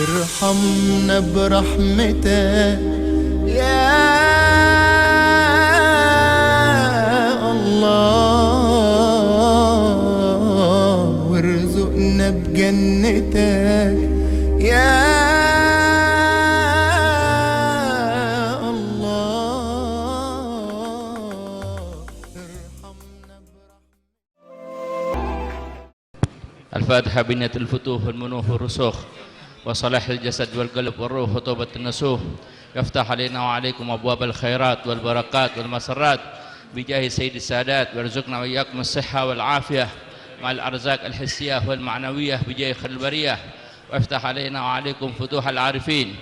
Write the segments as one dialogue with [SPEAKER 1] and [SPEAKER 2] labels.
[SPEAKER 1] ارحمنا برحمتك يا الله، وارزقنا بجنتك يا
[SPEAKER 2] الفاتحة بنية الفتوح والمنوح والرسوخ وصلاح الجسد والقلب والروح وتوبة النسوح. يفتح علينا وعليكم أبواب الخيرات والبركات والمسرات بجاه سيد السادات، ويرزقنا وإياكم الصحة والعافية مع الأرزاق الحسية والمعنوية بجاه خير البرية. ويفتح علينا وعليكم فتوح العارفين،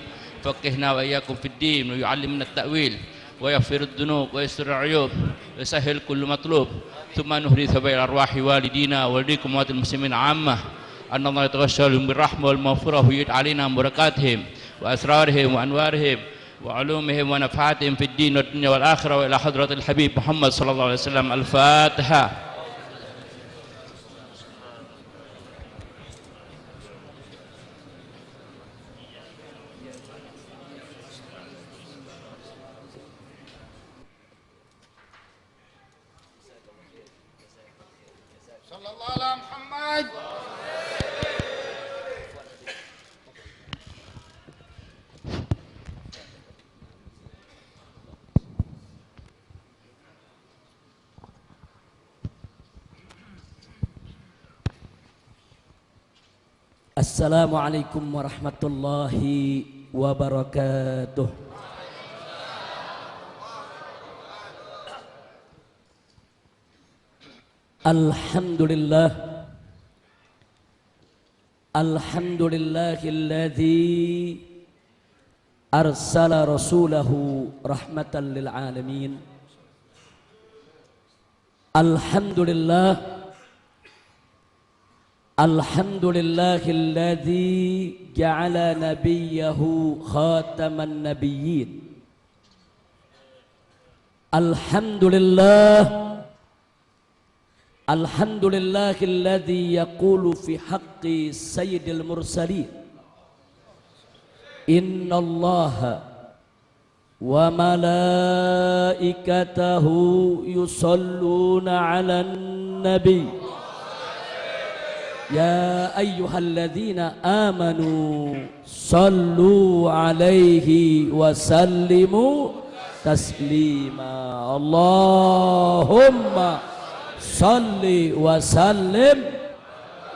[SPEAKER 2] فقهنا وإياكم في الدين ويعلمنا التأويل ويغفر الذنوب ويستر العيوب ويسهل كل مطلوب. ثم نهدي ثبات أرواح والدينا ووالديكم ووالد المسلمين عامة أن الله يتغشى بالرحمة والمغفرة ويجعل علينا بركاتهم وأسرارهم وأنوارهم وعلومهم ونفعاتهم في الدين والدنيا والآخرة، وإلى حضرة الحبيب محمد صلى الله عليه وسلم. الفاتحة.
[SPEAKER 3] صلى الله على محمد.
[SPEAKER 4] Assalamualaikum warahmatullahi wabarakatuh. Alhamdulillah, alhamdulillahilladzi arsala rasulahu rahmatan lil alamin. Alhamdulillah, alhamdulillahilladzi ja'ala nabiyyahu khataman nabiyyin. Alhamdulillah, alhamdulillahilladzi yaqulu fi haqqi sayyidil mursalin. Innallaha wa malaikatahu yusalluna 'alan nabi. Ya ayyuhalladzina amanu sallu 'alaihi wa sallimu taslima. Allahumma salli wa sallim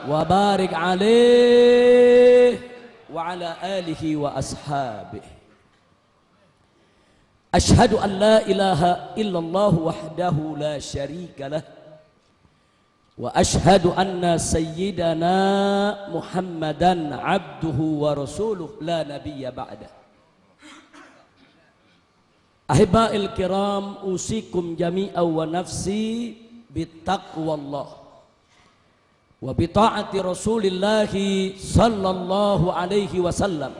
[SPEAKER 4] wa barik alaih wa ala alihi wa ashabihi. Ashhadu an la ilaha illallah wahdahu la syarika lah, wa ashhadu anna sayyidana Muhammadan abduhu wa rasuluh la nabiyya ba'dah. Ahibba'il kiram, usikum jami'an wa nafsi bittaqwallah wa bita'ati rasulillahi sallallahu alaihi wasallam.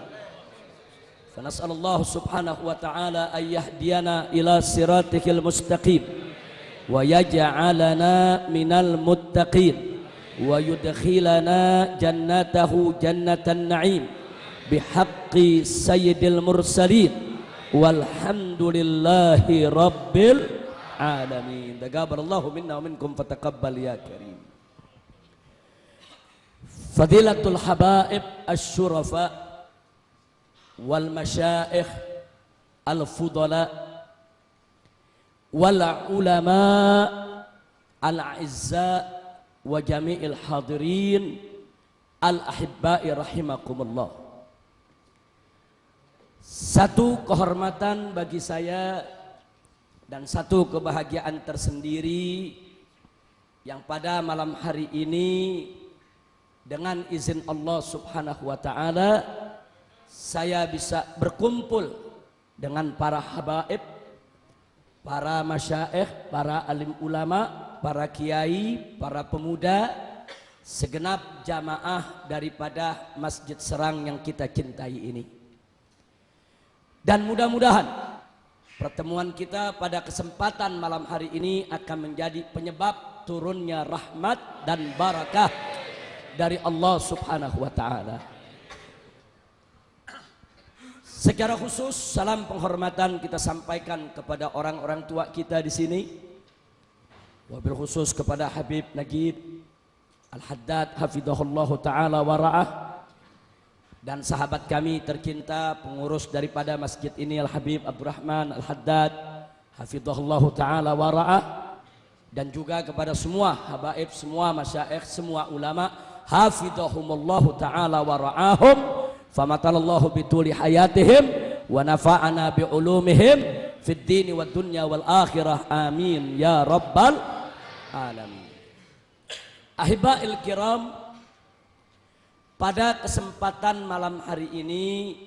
[SPEAKER 4] Fa nas'alullah subhanahu wa ta'ala an yahdiyana ila siratikil mustaqim wa yaj'alana minal muttaqin wa yudkhilana jannatahu jannatan na'im bihaqqi sayyidil mursalin walhamdulillahi rabbil alamin. Taqabbalallahu minna wa minkum fataqabbal ya karim. Fadilatul habaib asy-syurafa wal masyaikh al fudala wal ulama al a'izza wa jami'il hadirin al ahibba'i rahimakumullah. Satu kehormatan bagi saya dan satu kebahagiaan tersendiri yang pada malam hari ini dengan izin Allah subhanahu wa ta'ala saya bisa berkumpul dengan para habaib, para masyaikh, para alim ulama, para kiai, para pemuda, segenap jamaah daripada Masjid Serang yang kita cintai ini. Dan mudah-mudahan pertemuan kita pada kesempatan malam hari ini akan menjadi penyebab turunnya rahmat dan barakah dari Allah subhanahu wa ta'ala. Secara khusus salam penghormatan kita sampaikan kepada orang-orang tua kita di sini. Wabil khusus kepada Habib Nagib Al-Haddad hafidhahullahu taala wa ra'ah, dan sahabat kami tercinta pengurus daripada masjid ini Al-Habib Abdurrahman Al-Haddad hafidhahullahu taala wa ra'ah, dan juga kepada semua habaib, semua masyayikh, semua ulama hafidhahumullahu taala wa ra'ahum. Famatalallahu bituli hayatihim wa nafa'ana bi'ulumihim fid dini wad dunya wal akhirah, amin ya rabbal alamin. Ahiba'il kiram, pada kesempatan malam hari ini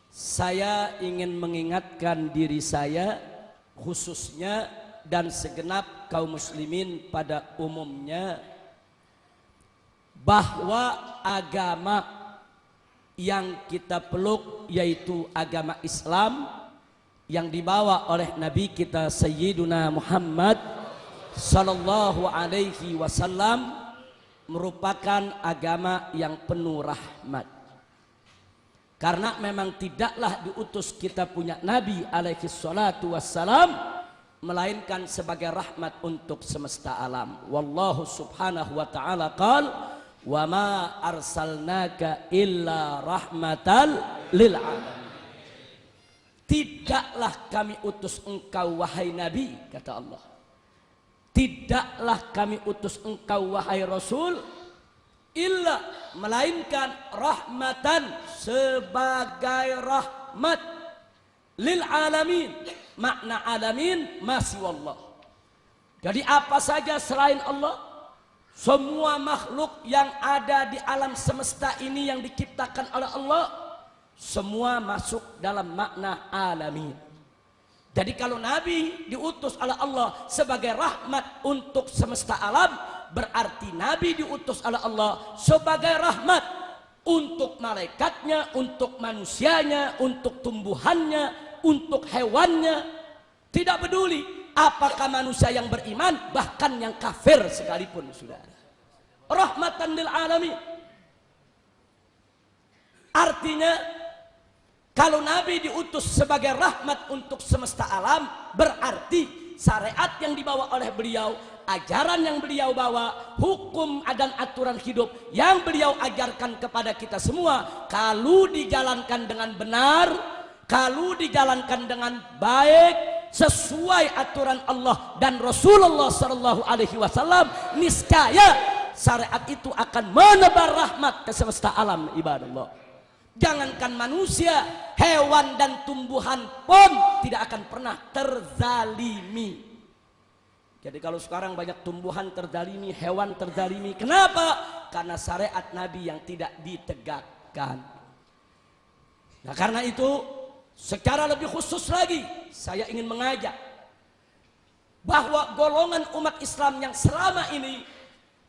[SPEAKER 4] saya ingin mengingatkan diri saya khususnya dan segenap kaum muslimin pada umumnya bahwa agama yang kita peluk yaitu agama Islam yang dibawa oleh Nabi kita Sayyiduna Muhammad sallallahu alaihi wasallam merupakan agama yang penuh rahmat. Karena memang tidaklah diutus kita punya Nabi alaihi salatu wassalam melainkan sebagai rahmat untuk semesta alam. Wallahu subhanahu wa ta'ala qala wa ma arsalnaka illa rahmatal lil alamin. Tidaklah kami utus engkau wahai Nabi, kata Allah. Tidaklah kami utus engkau wahai Rasul illa, melainkan rahmatan, sebagai rahmat lil alamin. Makna alamin masih wallah. Jadi apa saja selain Allah, semua makhluk yang ada di alam semesta ini yang diciptakan oleh Allah, semua masuk dalam makna alamin. Jadi kalau Nabi diutus oleh Allah sebagai rahmat untuk semesta alam, berarti Nabi diutus oleh Allah sebagai rahmat untuk malaikatnya, untuk manusianya, untuk tumbuhannya, untuk hewannya. Tidak peduli apakah manusia yang beriman, bahkan yang kafir sekalipun, saudara. Rahmatan lil alamin. Artinya kalau Nabi diutus sebagai rahmat untuk semesta alam, berarti syariat yang dibawa oleh beliau, ajaran yang beliau bawa, hukum dan aturan hidup yang beliau ajarkan kepada kita semua, kalau dijalankan dengan benar, kalau dijalankan dengan baik, sesuai aturan Allah dan Rasulullah sallallahu alaihi wasallam, niscaya syariat itu akan menebar rahmat ke semesta alam, ibadallah. Jangankan manusia, hewan dan tumbuhan pun tidak akan pernah terzalimi. Jadi kalau sekarang banyak tumbuhan terzalimi, hewan terzalimi, kenapa? Karena syariat Nabi yang tidak ditegakkan. Nah karena itu, secara lebih khusus lagi saya ingin mengajak bahwa golongan umat Islam yang selama ini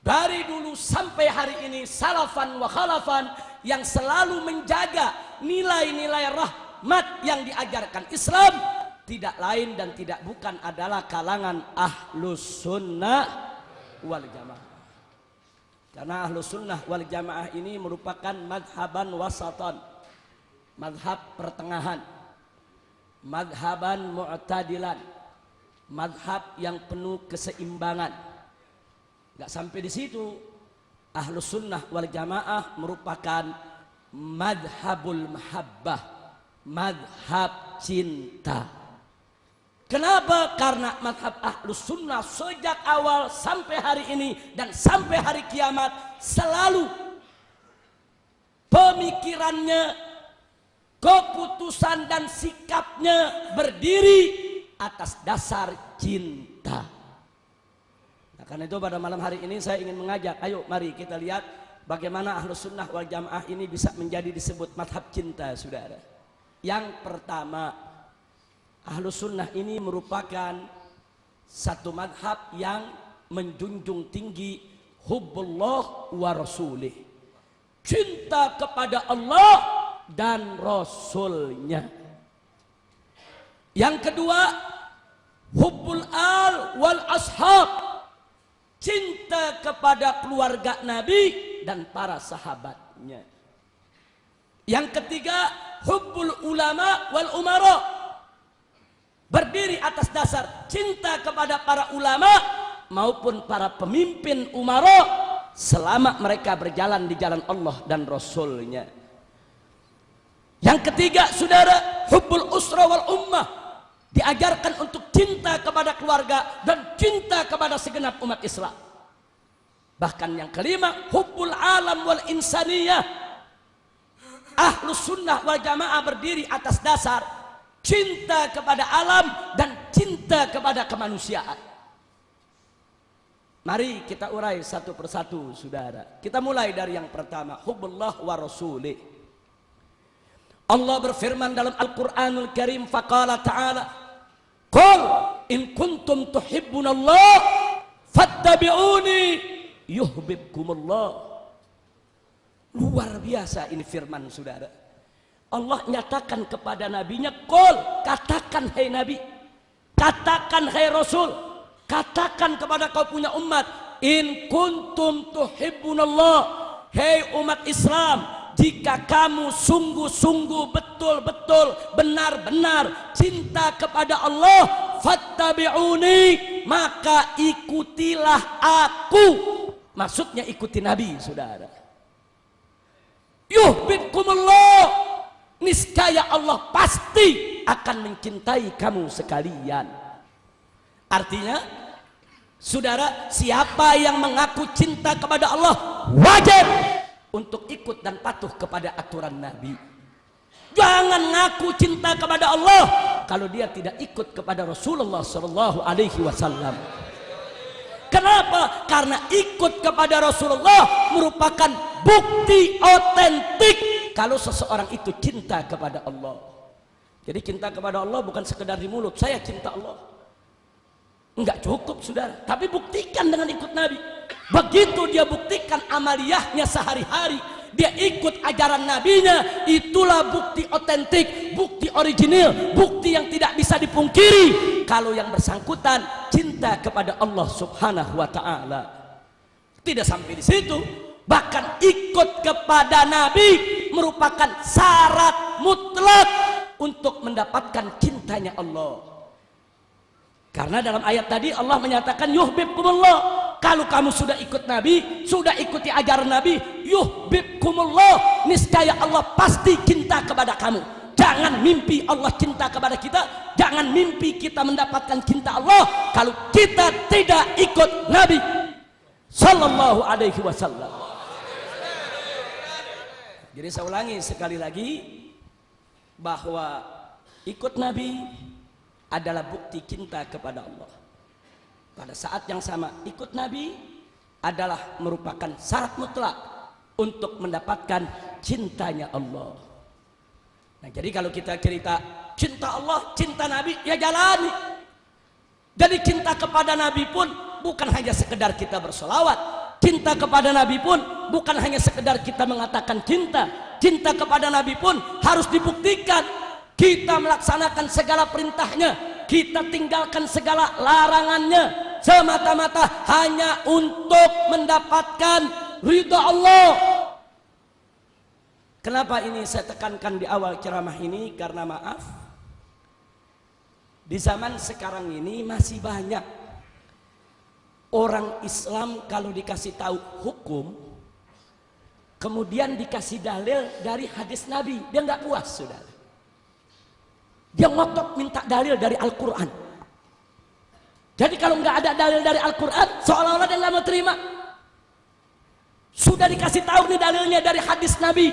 [SPEAKER 4] dari dulu sampai hari ini salafan wa khalafan yang selalu menjaga nilai-nilai rahmat yang diajarkan Islam, tidak lain dan tidak bukan adalah kalangan ahlus sunnah wal jamaah. Karena ahlus sunnah wal jamaah ini merupakan madhaban wasatan, madhab pertengahan, madhaban mu'tadilan, madhab yang penuh keseimbangan. Gak sampai di situ, ahlus sunnah wal jamaah merupakan madhabul mahabbah, madhab cinta. Kenapa? Karena madhab ahlus sunnah sejak awal sampai hari ini dan sampai hari kiamat selalu pemikirannya, keputusan dan sikapnya berdiri atas dasar cinta. Nah, karena itu pada malam hari ini saya ingin mengajak, ayo mari kita lihat bagaimana ahlus sunnah wal jamaah ini bisa menjadi disebut madhab cinta, saudara. Yang pertama, ahlus sunnah ini merupakan satu madhab yang menjunjung tinggi hubbullah wa rasulih, cinta kepada Allah dan Rasulnya. Yang kedua, hubbul al wal ashab, cinta kepada keluarga Nabi dan para sahabatnya. Yang ketiga, hubbul ulama wal umara, berdiri atas dasar cinta kepada para ulama maupun para pemimpin umara selama mereka berjalan di jalan Allah dan Rasulnya. Yang ketiga, saudara, hubbul usra wal ummah, diajarkan untuk cinta kepada keluarga dan cinta kepada segenap umat Islam. Bahkan yang kelima, hubbul alam wal insaniyah, ahlus sunnah wal jamaah berdiri atas dasar cinta kepada alam dan cinta kepada kemanusiaan. Mari kita urai satu persatu, saudara. Kita mulai dari yang pertama, hubbullah wa rasulih. Allah berfirman dalam Al-Quranul Karim, faqala ta'ala, qul in kuntum tuhibbunallah fattabi'uni yuhibbukumullah. Luar biasa ini firman, saudara. Allah nyatakan kepada nabinya, qul, katakan hai nabi, katakan hai rasul, katakan kepada kau punya umat, in kuntum tuhibbunallah, hei umat Islam, jika kamu sungguh-sungguh betul-betul benar-benar cinta kepada Allah, fattabi'uni, maka ikutilah aku. Maksudnya ikuti nabi, saudara. Yuhibbukumullah, niscaya Allah pasti akan mencintai kamu sekalian. Artinya, saudara, siapa yang mengaku cinta kepada Allah wajib untuk ikut dan patuh kepada aturan Nabi. Jangan ngaku cinta kepada Allah kalau dia tidak ikut kepada Rasulullah Sallallahu Alaihi Wasallam. Kenapa? Karena ikut kepada Rasulullah merupakan bukti otentik kalau seseorang itu cinta kepada Allah. Jadi cinta kepada Allah bukan sekedar di mulut, saya cinta Allah. Enggak cukup, saudara, tapi buktikan dengan ikut Nabi. Begitu dia buktikan amaliyahnya sehari-hari, dia ikut ajaran nabinya, itulah bukti otentik, bukti original, bukti yang tidak bisa dipungkiri kalau yang bersangkutan cinta kepada Allah Subhanahu wa ta'ala. Tidak sampai di situ, bahkan ikut kepada Nabi merupakan syarat mutlak untuk mendapatkan cintanya Allah. Karena dalam ayat tadi Allah menyatakan yuhibbukumullah, kalau kamu sudah ikut Nabi, sudah ikuti ajaran Nabi, yuhibbukumullah, niscaya Allah pasti cinta kepada kamu. Jangan mimpi Allah cinta kepada kita, jangan mimpi kita mendapatkan cinta Allah kalau kita tidak ikut Nabi Sallallahu Alaihi Wasallam. Jadi saya ulangi sekali lagi bahwa ikut Nabi adalah bukti cinta kepada Allah. Pada saat yang sama, ikut Nabi adalah merupakan syarat mutlak untuk mendapatkan cintanya Allah. Nah, jadi kalau kita cerita cinta Allah, cinta Nabi, ya jalani. Jadi cinta kepada Nabi pun bukan hanya sekedar kita bersolawat. Cinta kepada Nabi pun bukan hanya sekedar kita mengatakan cinta. Cinta kepada Nabi pun harus dibuktikan. Kita melaksanakan segala perintahnya, kita tinggalkan segala larangannya, semata-mata hanya untuk mendapatkan ridha Allah. Kenapa ini saya tekankan di awal ceramah ini? Karena maaf, di zaman sekarang ini masih banyak orang Islam kalau dikasih tahu hukum, kemudian dikasih dalil dari hadis Nabi, dia nggak puas, saudara. Dia ngotot minta dalil dari Al-Quran. Jadi kalau nggak ada dalil dari Al-Quran, seolah-olah dia nggak mau terima. Sudah dikasih tahu nih dalilnya dari hadis Nabi,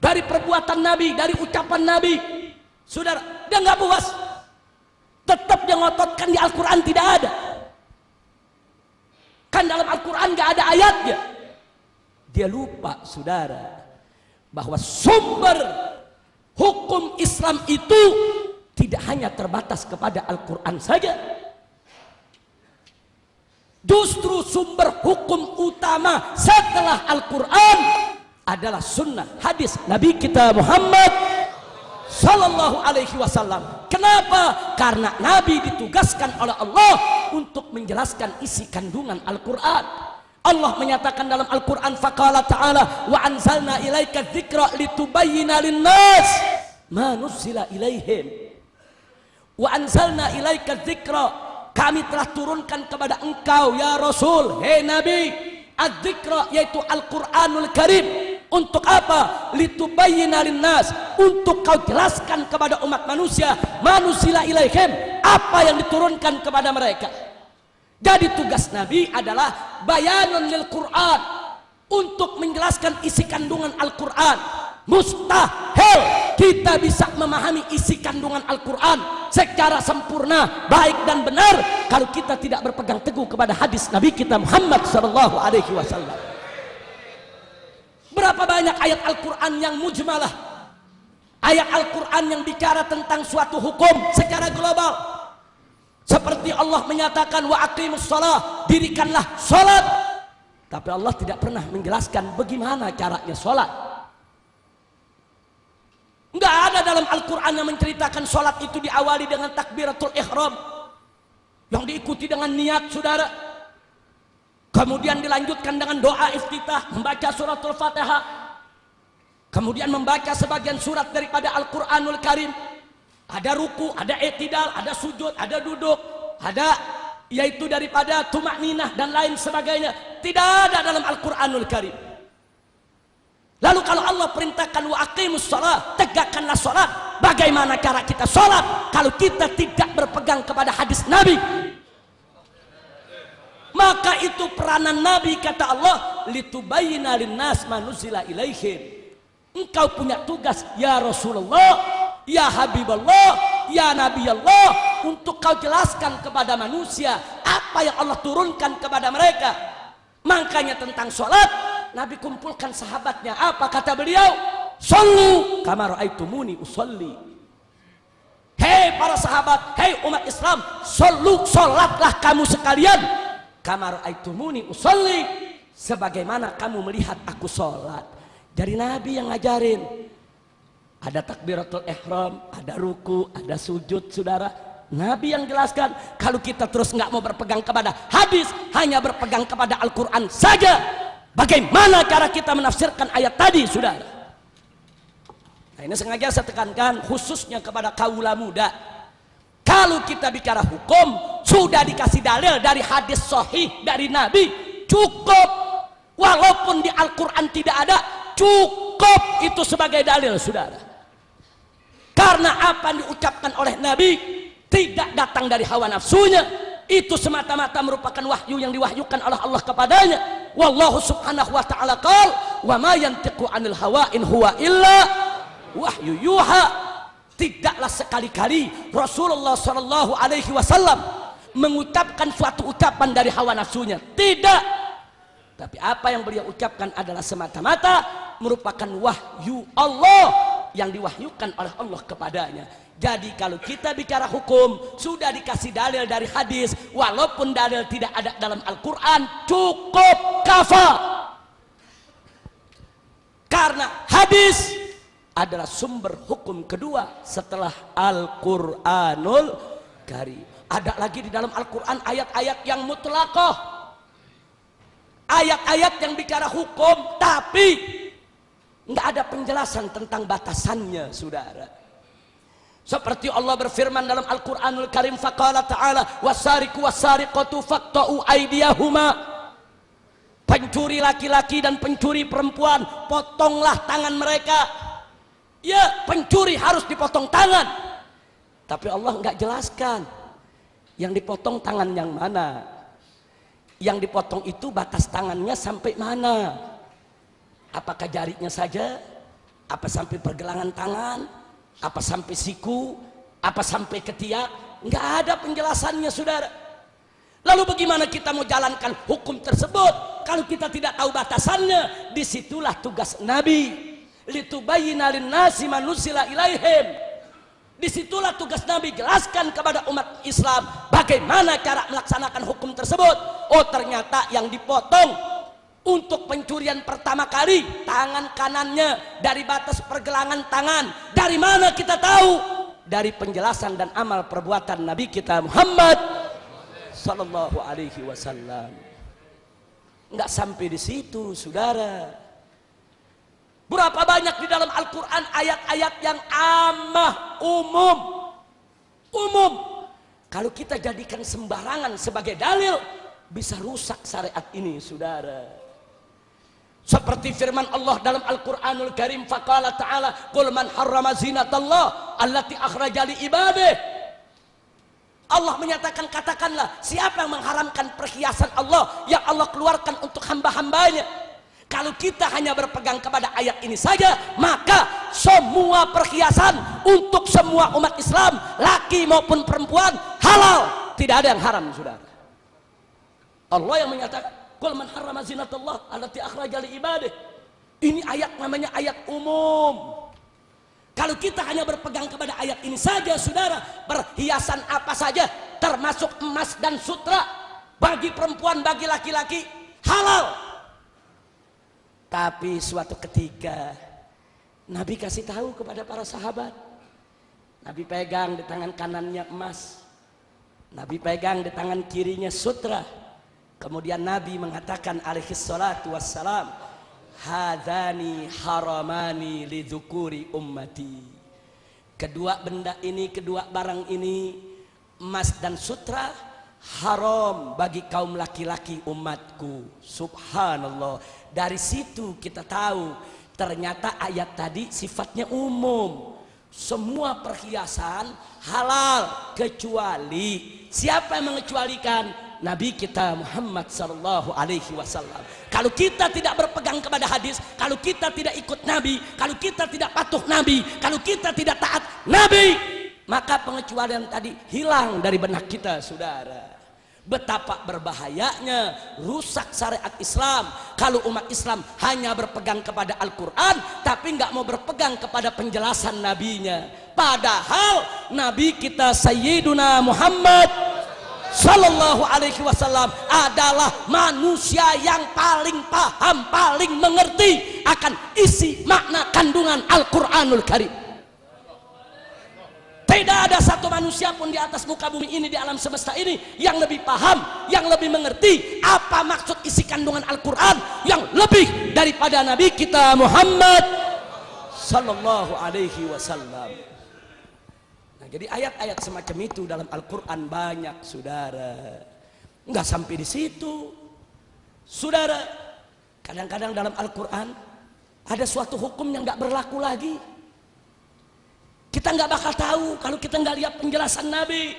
[SPEAKER 4] dari perbuatan Nabi, dari ucapan Nabi, saudara, dia nggak puas. Tetap dia ngototkan di Al-Quran tidak ada. Kan dalam Al-Quran nggak ada ayatnya. Dia lupa, saudara, bahwa sumber hukum Islam itu tidak hanya terbatas kepada Al-Quran saja. Justru sumber hukum utama setelah Al-Quran adalah sunnah hadis Nabi kita Muhammad Sallallahu Alaihi Wasallam. Kenapa? Karena Nabi ditugaskan oleh Allah untuk menjelaskan isi kandungan Al-Quran. Allah menyatakan dalam Al-Quran, faqala ta'ala wa anzalna ilaika dzikra litubayyina linnas ma nuzila ilaihim wa anzalna ilaika dzikra, kami telah turunkan kepada engkau ya Rasul, hei Nabi, adzikra yaitu Al-Qur'anul Karim. Untuk apa? Litubayyina linnas, untuk kau jelaskan kepada umat manusia manusila ilaihim, apa yang diturunkan kepada mereka. Jadi tugas Nabi adalah bayanun lil Qur'an, untuk menjelaskan isi kandungan Al-Qur'an. Mustahil kita bisa memahami isi kandungan Al-Quran secara sempurna, baik dan benar, kalau kita tidak berpegang teguh kepada hadis Nabi kita Muhammad SAW. Berapa banyak ayat Al-Quran yang mujmalah, ayat Al-Quran yang bicara tentang suatu hukum secara global, seperti Allah menyatakan wa aqimus shalah, dirikanlah salat, tapi Allah tidak pernah menjelaskan bagaimana caranya salat. Enggak ada dalam Al-Quran yang menceritakan sholat itu diawali dengan takbiratul ihram yang diikuti dengan niat, saudara, kemudian dilanjutkan dengan doa iftitah, membaca suratul Fatihah, kemudian membaca sebagian surat daripada Al-Quranul Karim, ada ruku, ada i'tidal, ada sujud, ada duduk, ada yaitu daripada tumakninah dan lain sebagainya. Tidak ada dalam Al-Quranul Karim. Lalu kalau Allah perintahkan wa aqimus shalah, tegakkanlah salat, bagaimana cara kita salat kalau kita tidak berpegang kepada hadis Nabi? Maka itu peranan Nabi, kata Allah, litubayyina linnas ma nuzila ilaihim. Engkau punya tugas ya Rasulullah, ya Habiballah, ya Nabi Allah, untuk kau jelaskan kepada manusia apa yang Allah turunkan kepada mereka. Makanya tentang salat Nabi kumpulkan sahabatnya, apa kata beliau? Shallu kama ra'aitumuni usolli. Hei para sahabat, hei umat Islam, shallu, salatlah kamu sekalian, kama ra'aitumuni usolli, sebagaimana kamu melihat aku salat. Dari Nabi yang ngajarin. Ada takbiratul ihram, ada ruku, ada sujud, saudara. Nabi yang jelaskan. Kalau kita terus nggak mau berpegang kepada hadis, hanya berpegang kepada Al-Quran saja, bagaimana cara kita menafsirkan ayat tadi, saudara? Nah, ini sengaja saya tekankan khususnya kepada kaula muda. Kalau kita bicara hukum, sudah dikasih dalil dari hadis sahih dari Nabi, cukup. Walaupun di Al-Quran tidak ada, cukup itu sebagai dalil, saudara. Karena apa yang diucapkan oleh Nabi tidak datang dari hawa nafsunya, itu semata-mata merupakan wahyu yang diwahyukan oleh Allah kepadanya. Wallahu subhanahu wa ta'ala qala wa ma yantiqu 'anil hawa in huwa illa wahyu yuha. Tidaklah sekali-kali Rasulullah sallallahu alaihi wasallam mengucapkan suatu ucapan dari hawa nafsunya, tidak. Tapi apa yang beliau ucapkan adalah semata-mata merupakan wahyu Allah yang diwahyukan oleh Allah kepadanya. Jadi kalau kita bicara hukum, sudah dikasih dalil dari hadis, walaupun dalil tidak ada dalam Al-Quran, cukup kafa. Karena hadis adalah sumber hukum kedua setelah Al-Quranul Karim. Ada lagi di dalam Al-Quran ayat-ayat yang mutlaqah, ayat-ayat yang bicara hukum, tapi nggak ada penjelasan tentang batasannya, saudara. Seperti Allah berfirman dalam Al-Quranul Karim, faqala ta'ala wasariqu wasariqatu faqta'u aydiyahuma. Pencuri laki-laki dan pencuri perempuan, potonglah tangan mereka. Ya, pencuri harus dipotong tangan. Tapi Allah nggak jelaskan yang dipotong tangan yang mana. Yang dipotong itu batas tangannya sampai mana? Apakah jarinya saja? Apa sampai pergelangan tangan? Apa sampai siku? Apa sampai ketiak? Nggak ada penjelasannya, saudara. Lalu bagaimana kita mau jalankan hukum tersebut kalau kita tidak tahu batasannya? Disitulah tugas Nabi, litubayyina linnasi ma nuzila ilaihim. Disitulah tugas Nabi, jelaskan kepada umat Islam bagaimana cara melaksanakan hukum tersebut. Oh, ternyata yang dipotong untuk pencurian pertama kali tangan kanannya dari batas pergelangan tangan. Dari mana kita tahu? Dari penjelasan dan amal perbuatan Nabi kita Muhammad sallallahu alaihi wasallam. Enggak sampai di situ, saudara. Berapa banyak di dalam Al-Quran ayat-ayat yang amah, umum. Kalau kita jadikan sembarangan sebagai dalil, bisa rusak syariat ini, saudara. Seperti firman Allah dalam Al-Quranul Karim, faqala ta'ala, qul man harrama zinatallah allati akhraja li ibadih. Allah menyatakan, katakanlah, siapa yang mengharamkan perhiasan Allah yang Allah keluarkan untuk hamba-hambanya. Kalau kita hanya berpegang kepada ayat ini saja, maka semua perhiasan untuk semua umat Islam, laki maupun perempuan, halal. Tidak ada yang haram, saudara. Allah yang menyatakan, qul man harrama zinatallah allati akhraja li ibadih. Ini ayat namanya ayat umum. Kalau kita hanya berpegang kepada ayat ini saja, saudara, perhiasan apa saja, termasuk emas dan sutra, bagi perempuan, bagi laki-laki, halal. Tapi suatu ketika Nabi kasih tahu kepada para sahabat, Nabi pegang di tangan kanannya emas, Nabi pegang di tangan kirinya sutra. Kemudian Nabi mengatakan alaihi salatu wassalam, hadani haramani lidzukuri ummati. Kedua benda ini, kedua barang ini, emas dan sutra, haram bagi kaum laki-laki umatku. Subhanallah. Dari situ kita tahu ternyata ayat tadi sifatnya umum. Semua perhiasan halal, kecuali siapa yang mengecualikan? Nabi kita Muhammad sallallahu alaihi wasallam. Kalau kita tidak berpegang kepada hadis, kalau kita tidak ikut Nabi, kalau kita tidak patuh Nabi, kalau kita tidak taat Nabi, maka pengecualian tadi hilang dari benak kita, saudara. Betapa berbahayanya, rusak syariat Islam kalau umat Islam hanya berpegang kepada Al-Quran tapi nggak mau berpegang kepada penjelasan nabinya. Padahal Nabi kita Sayyiduna Muhammad Sallallahu alaihi wasallam adalah manusia yang paling paham, paling mengerti akan isi makna kandungan Al-Quranul Karim. Tidak ada satu manusia pun di atas muka bumi ini, di alam semesta ini, yang lebih paham, yang lebih mengerti apa maksud isi kandungan Al-Quran yang lebih daripada Nabi kita Muhammad Sallallahu alaihi wasallam. Nah, jadi ayat-ayat semacam itu dalam Al-Quran banyak, saudara. Nggak sampai di situ, saudara. Kadang-kadang dalam Al-Quran ada suatu hukum yang nggak berlaku lagi. Kita nggak bakal tahu kalau kita nggak lihat penjelasan Nabi.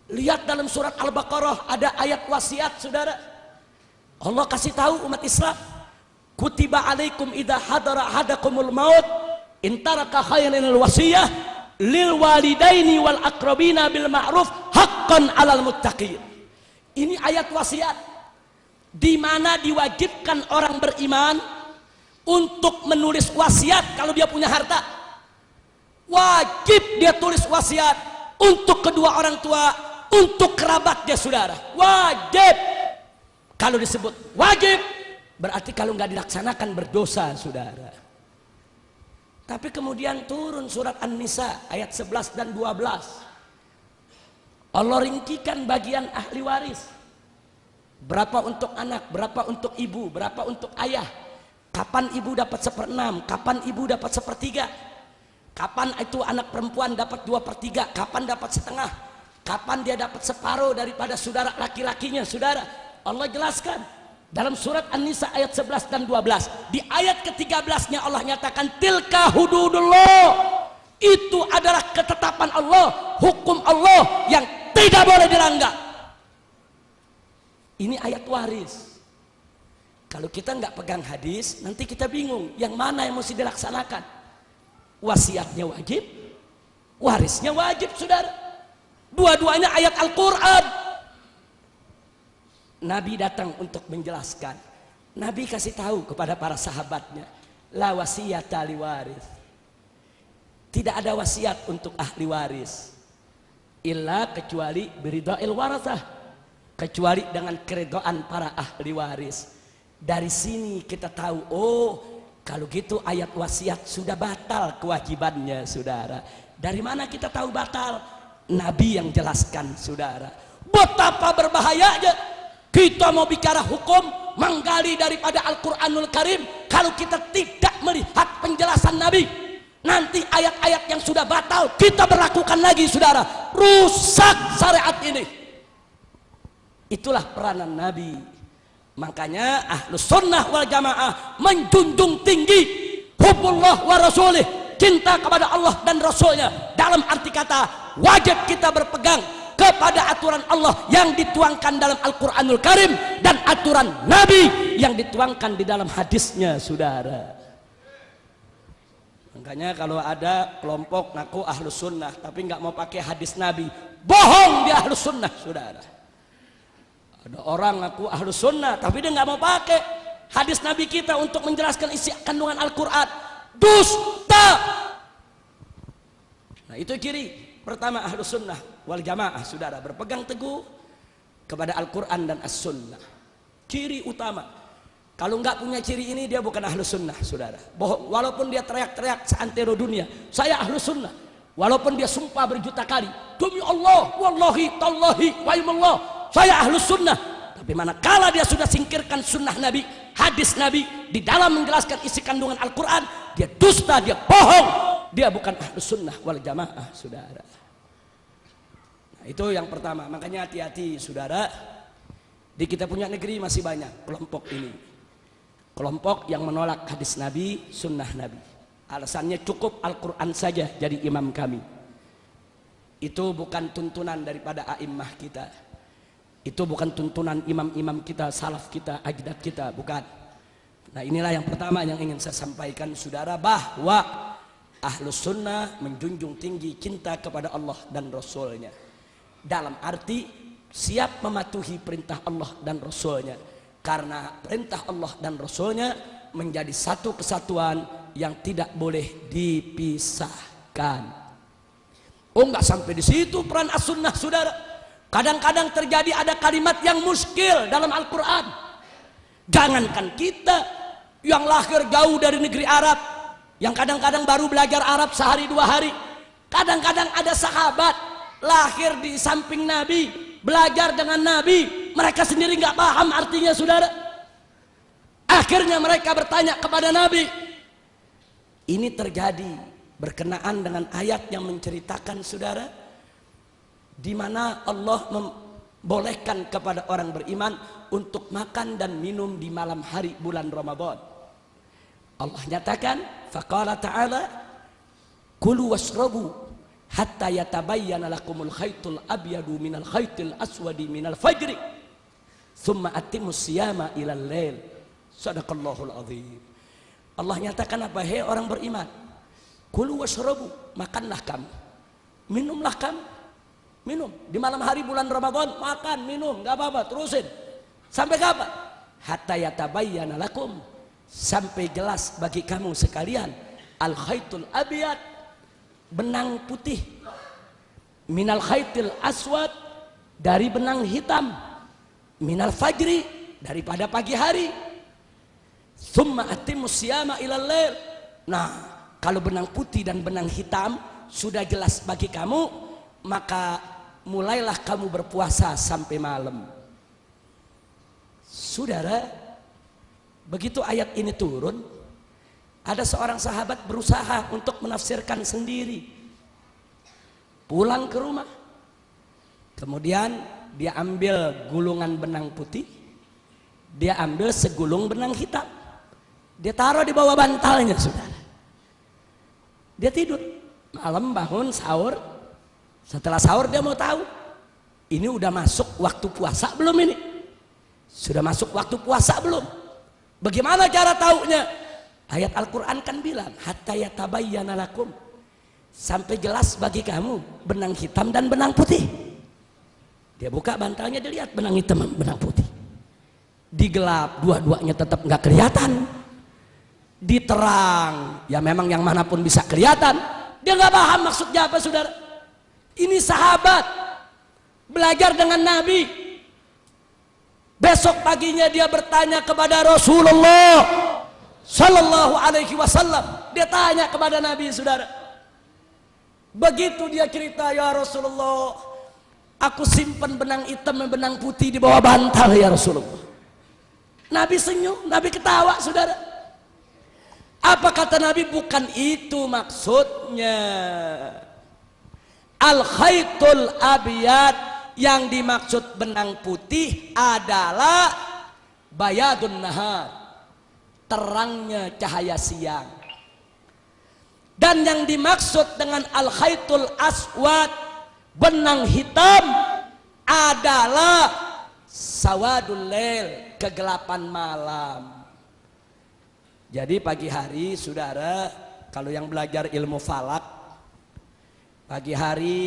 [SPEAKER 4] Lihat dalam surat Al-Baqarah ada ayat wasiat, saudara. Allah kasih tahu umat Islam, kutiba alaikum idza hadara ahadakumul maut in taraka khairan al-wasiyah lil walidaini wal aqrabina bil ma'ruf haqqan 'alal muttaqin. Ini ayat wasiat di mana diwajibkan orang beriman untuk menulis wasiat kalau dia punya harta. Wajib dia tulis wasiat untuk kedua orang tua, untuk kerabatnya, saudara. Wajib. Kalau disebut wajib, berarti kalau nggak dilaksanakan berdosa, saudara. Tapi kemudian turun surat An-Nisa ayat 11 dan 12. Allah ringkikan bagian ahli waris. Berapa untuk anak, berapa untuk ibu, berapa untuk ayah. Kapan ibu dapat 1/6, kapan ibu dapat 1/3. Kapan itu anak perempuan dapat 2/3, kapan dapat setengah, kapan dia dapat separuh daripada saudara laki-lakinya, saudara. Allah jelaskan dalam surat An-Nisa ayat 11 dan 12. Di ayat ke-13-nya Allah nyatakan tilka hududullah. Itu adalah ketetapan Allah, hukum Allah yang tidak boleh dilanggar. Ini ayat waris. Kalau kita nggak pegang hadis, nanti kita bingung yang mana yang mesti dilaksanakan. Wasiatnya wajib, warisnya wajib, saudara. Dua-duanya ayat Al-Quran. Nabi datang untuk menjelaskan. Nabi kasih tahu kepada para sahabatnya, la wasiyata li waris. Tidak ada wasiat untuk ahli waris, illa kecuali biridha'il warathah, kecuali dengan keridhaan para ahli waris. Dari sini kita tahu, oh kalau gitu ayat wasiat sudah batal kewajibannya, saudara. Dari mana kita tahu batal? Nabi yang jelaskan, saudara. Betapa berbahayanya kita mau bicara hukum, menggali daripada Al-Quranul Karim kalau kita tidak melihat penjelasan Nabi? Nanti ayat-ayat yang sudah batal kita berlakukan lagi, saudara. Rusak syariat ini. Itulah peranan Nabi. Makanya Ahlus Sunnah wal Jamaah menjunjung tinggi hubbullah wa rasulih, cinta kepada Allah dan Rasulnya. Dalam arti kata wajib kita berpegang kepada aturan Allah yang dituangkan dalam Al-Quranul Karim dan aturan Nabi yang dituangkan di dalam hadisnya, saudara. Makanya kalau ada kelompok ngaku Ahlus Sunnah tapi nggak mau pakai hadis Nabi, bohong dia Ahlus Sunnah, saudara. Ada orang ngaku Ahlus Sunnah tapi dia nggak mau pakai hadis Nabi kita untuk menjelaskan isi kandungan Al-Quran, dusta. Nah, itu ciri pertama Ahlus Sunnah wal Jamaah, saudara, berpegang teguh kepada Al-Quran dan As-Sunnah. Ciri utama. Kalau nggak punya ciri ini dia bukan Ahlus Sunnah, saudara. Bohong. Walaupun dia teriak-teriak seantero dunia, saya Ahlus Sunnah. Walaupun dia sumpah berjuta kali, demi Allah, wallahi, tallahi, waimallah, saya Ahlus Sunnah. Tapi manakala dia sudah singkirkan sunnah Nabi, hadis Nabi di dalam menjelaskan isi kandungan Al-Quran, dia dusta, dia bohong, dia bukan Ahlus Sunnah wal Jamaah, saudara. Nah, itu yang pertama. Makanya hati-hati, saudara. Di kita punya negeri masih banyak kelompok ini. Kelompok yang menolak hadis Nabi, sunnah Nabi. Alasannya cukup Al-Quran saja jadi imam kami. Itu bukan tuntunan daripada a'immah kita. Itu bukan tuntunan imam-imam kita, salaf kita, ajdad kita, bukan. Nah, inilah yang pertama yang ingin saya sampaikan, saudara, bahwa Ahlus Sunnah menjunjung tinggi cinta kepada Allah dan Rasulnya. Dalam arti siap mematuhi perintah Allah dan Rasulnya. Karena perintah Allah dan Rasulnya menjadi satu kesatuan yang tidak boleh dipisahkan. Oh, nggak sampai di situ peran As-Sunnah, saudara. Kadang-kadang terjadi ada kalimat yang muskil dalam Al-Quran. Jangankan kita yang lahir jauh dari negeri Arab, yang kadang-kadang baru belajar Arab sehari dua hari. Kadang-kadang ada sahabat lahir di samping Nabi, belajar dengan Nabi, mereka sendiri nggak paham artinya, saudara. Akhirnya mereka bertanya kepada Nabi. Ini terjadi berkenaan dengan ayat yang menceritakan, saudara, di mana Allah membolehkan kepada orang beriman untuk makan dan minum di malam hari bulan Ramadan. Allah nyatakan, faqala ta'ala, kulu washrabu hatta yatabayyana lakumul khaytul abyadu minal khaytil aswadi minal fajri thumma atimus siyama ilal lail. Sadaqallahul azim. Allah nyatakan apa? Hei orang beriman, kulu washrabu, makanlah kamu, minumlah kamu. Minum di malam hari bulan Ramadan, makan, minum, nggak apa-apa, terusin. Sampai kapan? Hatta yatabayyana lakum, sampai jelas bagi kamu sekalian, al khaytul abyad, benang putih, minal khaytil aswad, dari benang hitam, minal fajri, daripada pagi hari, summa atimus siyama ilal lail. Nah, kalau benang putih dan benang hitam sudah jelas bagi kamu, maka mulailah kamu berpuasa sampai malam. Saudara, begitu ayat ini turun, ada seorang sahabat berusaha untuk menafsirkan sendiri. Pulang ke rumah, kemudian dia ambil gulungan benang putih, dia ambil segulung benang hitam, dia taruh di bawah bantalnya, saudara. Dia tidur, malam bangun sahur. Setelah sahur dia mau tahu, ini udah masuk waktu puasa belum ini? Sudah masuk waktu puasa belum? Bagaimana cara taunya? Ayat Al-Quran kan bilang, hatta yatabayyana lakum, sampai jelas bagi kamu benang hitam dan benang putih. Dia buka bantalnya, dia lihat benang hitam dan benang putih. Digelap, dua-duanya tetap nggak kelihatan. Diterang, ya memang yang manapun bisa kelihatan. Dia nggak paham maksudnya apa, saudara. Ini sahabat belajar dengan Nabi. Besok paginya dia bertanya kepada Rasulullah Sallallahu Alaihi Wasallam. Dia tanya kepada Nabi, saudara. Begitu dia cerita, ya Rasulullah, aku simpan benang hitam dan benang putih di bawah bantal, ya Rasulullah. Nabi senyum, Nabi ketawa, saudara. Apa kata Nabi? Bukan itu maksudnya. Al-khaitul abiyat, yang dimaksud benang putih adalah bayadun nahar, terangnya cahaya siang. Dan yang dimaksud dengan al-khaitul aswad, benang hitam, adalah sawadul lail, kegelapan malam. Jadi pagi hari, saudara, kalau yang belajar ilmu falak, pagi hari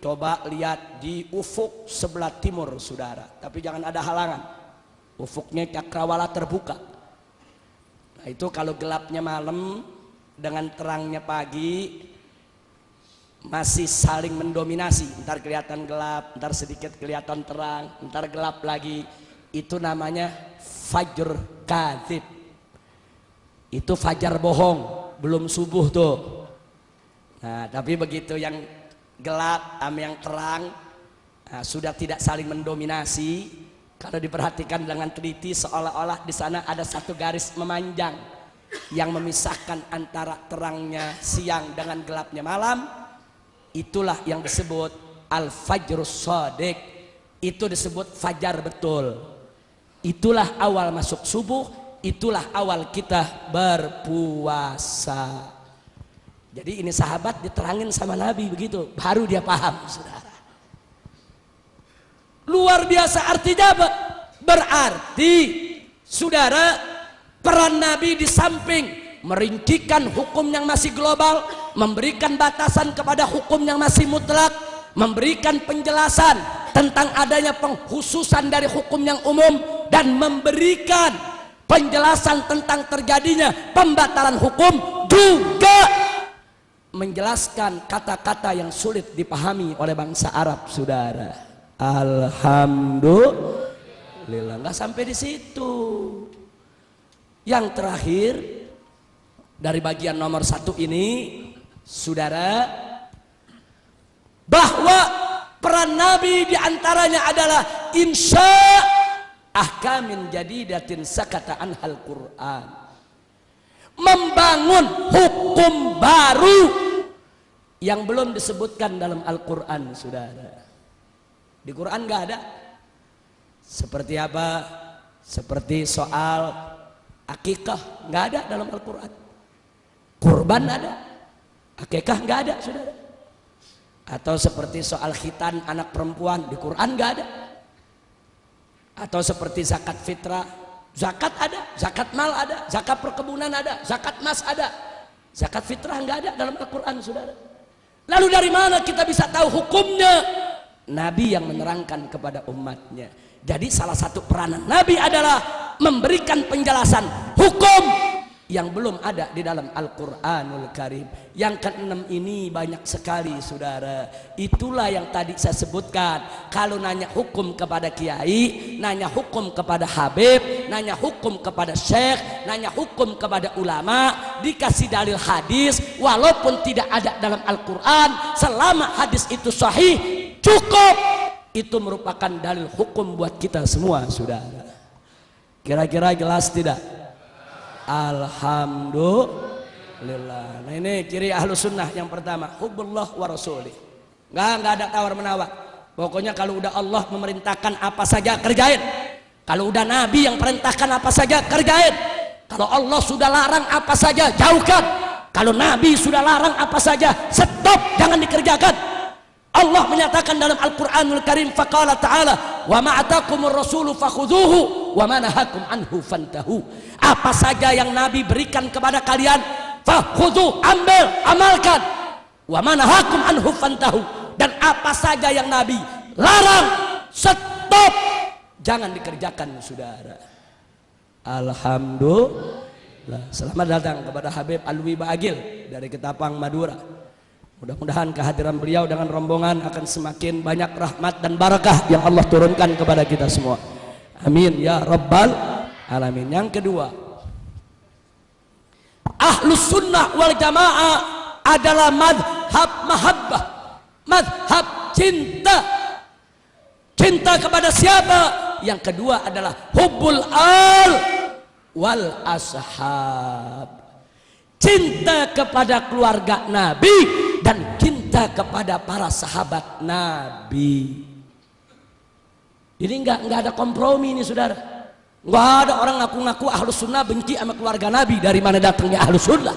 [SPEAKER 4] coba lihat di ufuk sebelah timur, saudara. Tapi jangan ada halangan, ufuknya cakrawala terbuka. Nah itu kalau gelapnya malam dengan terangnya pagi masih saling mendominasi. Ntar kelihatan gelap, ntar sedikit kelihatan terang, ntar gelap lagi. Itu namanya fajr kadzib. Itu fajar bohong, belum subuh tuh. Nah tapi begitu yang gelap sama yang terang, nah, sudah tidak saling mendominasi. Kalau diperhatikan dengan teliti, seolah-olah di sana ada satu garis memanjang yang memisahkan antara terangnya siang dengan gelapnya malam. Itulah yang disebut al-fajrus shadiq. Itu disebut fajar betul. Itulah awal masuk subuh. Itulah awal kita berpuasa. Jadi ini sahabat diterangin sama Nabi begitu, baru dia paham, saudara. Luar biasa artinya apa? Berarti, saudara, peran Nabi di samping merincikan hukum yang masih global, memberikan batasan kepada hukum yang masih mutlak, memberikan penjelasan tentang adanya pengkhususan dari hukum yang umum, dan memberikan penjelasan tentang terjadinya pembatalan hukum, juga menjelaskan kata-kata yang sulit dipahami oleh bangsa Arab, saudara. Alhamdulillah. Nggak sampai di situ. Yang terakhir dari bagian nomor 1 ini, saudara, bahwa peran Nabi diantaranya adalah insya ahkamin jadidatin sakata anhal Quran, membangun hukum baru yang belum disebutkan dalam Al-Quran, saudara. Di Quran nggak ada. Seperti apa? Seperti soal akikah, nggak ada dalam Al-Quran. Kurban ada, akikah nggak ada, saudara. Atau seperti soal khitan anak perempuan, di Quran nggak ada. Atau seperti zakat fitrah, zakat ada, zakat mal ada, zakat perkebunan ada, zakat emas ada. Zakat fitrah nggak ada dalam Al-Quran, saudara. Lalu dari mana kita bisa tahu hukumnya? Nabi yang menerangkan kepada umatnya. Jadi salah satu peranan Nabi adalah memberikan penjelasan hukum yang belum ada di dalam Al-Quranul Karim. Yang keenam ini banyak sekali, saudara. Itulah yang tadi saya sebutkan. Kalau nanya hukum kepada kiai, nanya hukum kepada habib, nanya hukum kepada syekh, nanya hukum kepada ulama, dikasih dalil hadis, walaupun tidak ada dalam Al-Quran, selama hadis itu sahih, cukup. Itu merupakan dalil hukum buat kita semua, saudara. Kira-kira jelas tidak? Alhamdulillah. Nah ini ciri ahlu sunnah yang pertama, hubbullah wa rasulih. Nggak ada tawar menawar. Pokoknya kalau udah Allah memerintahkan apa saja kerjain. Kalau udah Nabi yang perintahkan apa saja kerjain. Kalau Allah sudah larang apa saja jauhkan. Kalau Nabi sudah larang apa saja stop, jangan dikerjakan. Allah menyatakan dalam Al-Quranul Karim, faqala ta'ala wa ma'atakumur rasulu fakhudhuhu wa manahakum anhu fantahu. Apa saja yang Nabi berikan kepada kalian, fakhudhu, ambil, amalkan. Wa manahakum anhu fantahu. Dan apa saja yang Nabi larang, stop, jangan dikerjakan, saudara. Alhamdulillah. Selamat datang kepada Habib Alwi Baagil dari Ketapang, Madura. Mudah-mudahan kehadiran beliau dengan rombongan akan semakin banyak rahmat dan barakah yang Allah turunkan kepada kita semua. Amin ya rabbal alamin. Yang kedua, Ahlus Sunnah wal Jamaah adalah madhab mahabbah, madhab cinta. Cinta kepada siapa? yang kedua adalah hubbul al wal ashab, cinta kepada keluarga Nabi dan cinta kepada para sahabat Nabi. Ini enggak ada kompromi ini saudara. Enggak ada orang ngaku-ngaku ahlus sunnah benci sama keluarga Nabi. Dari mana datangnya ahlus sunnah?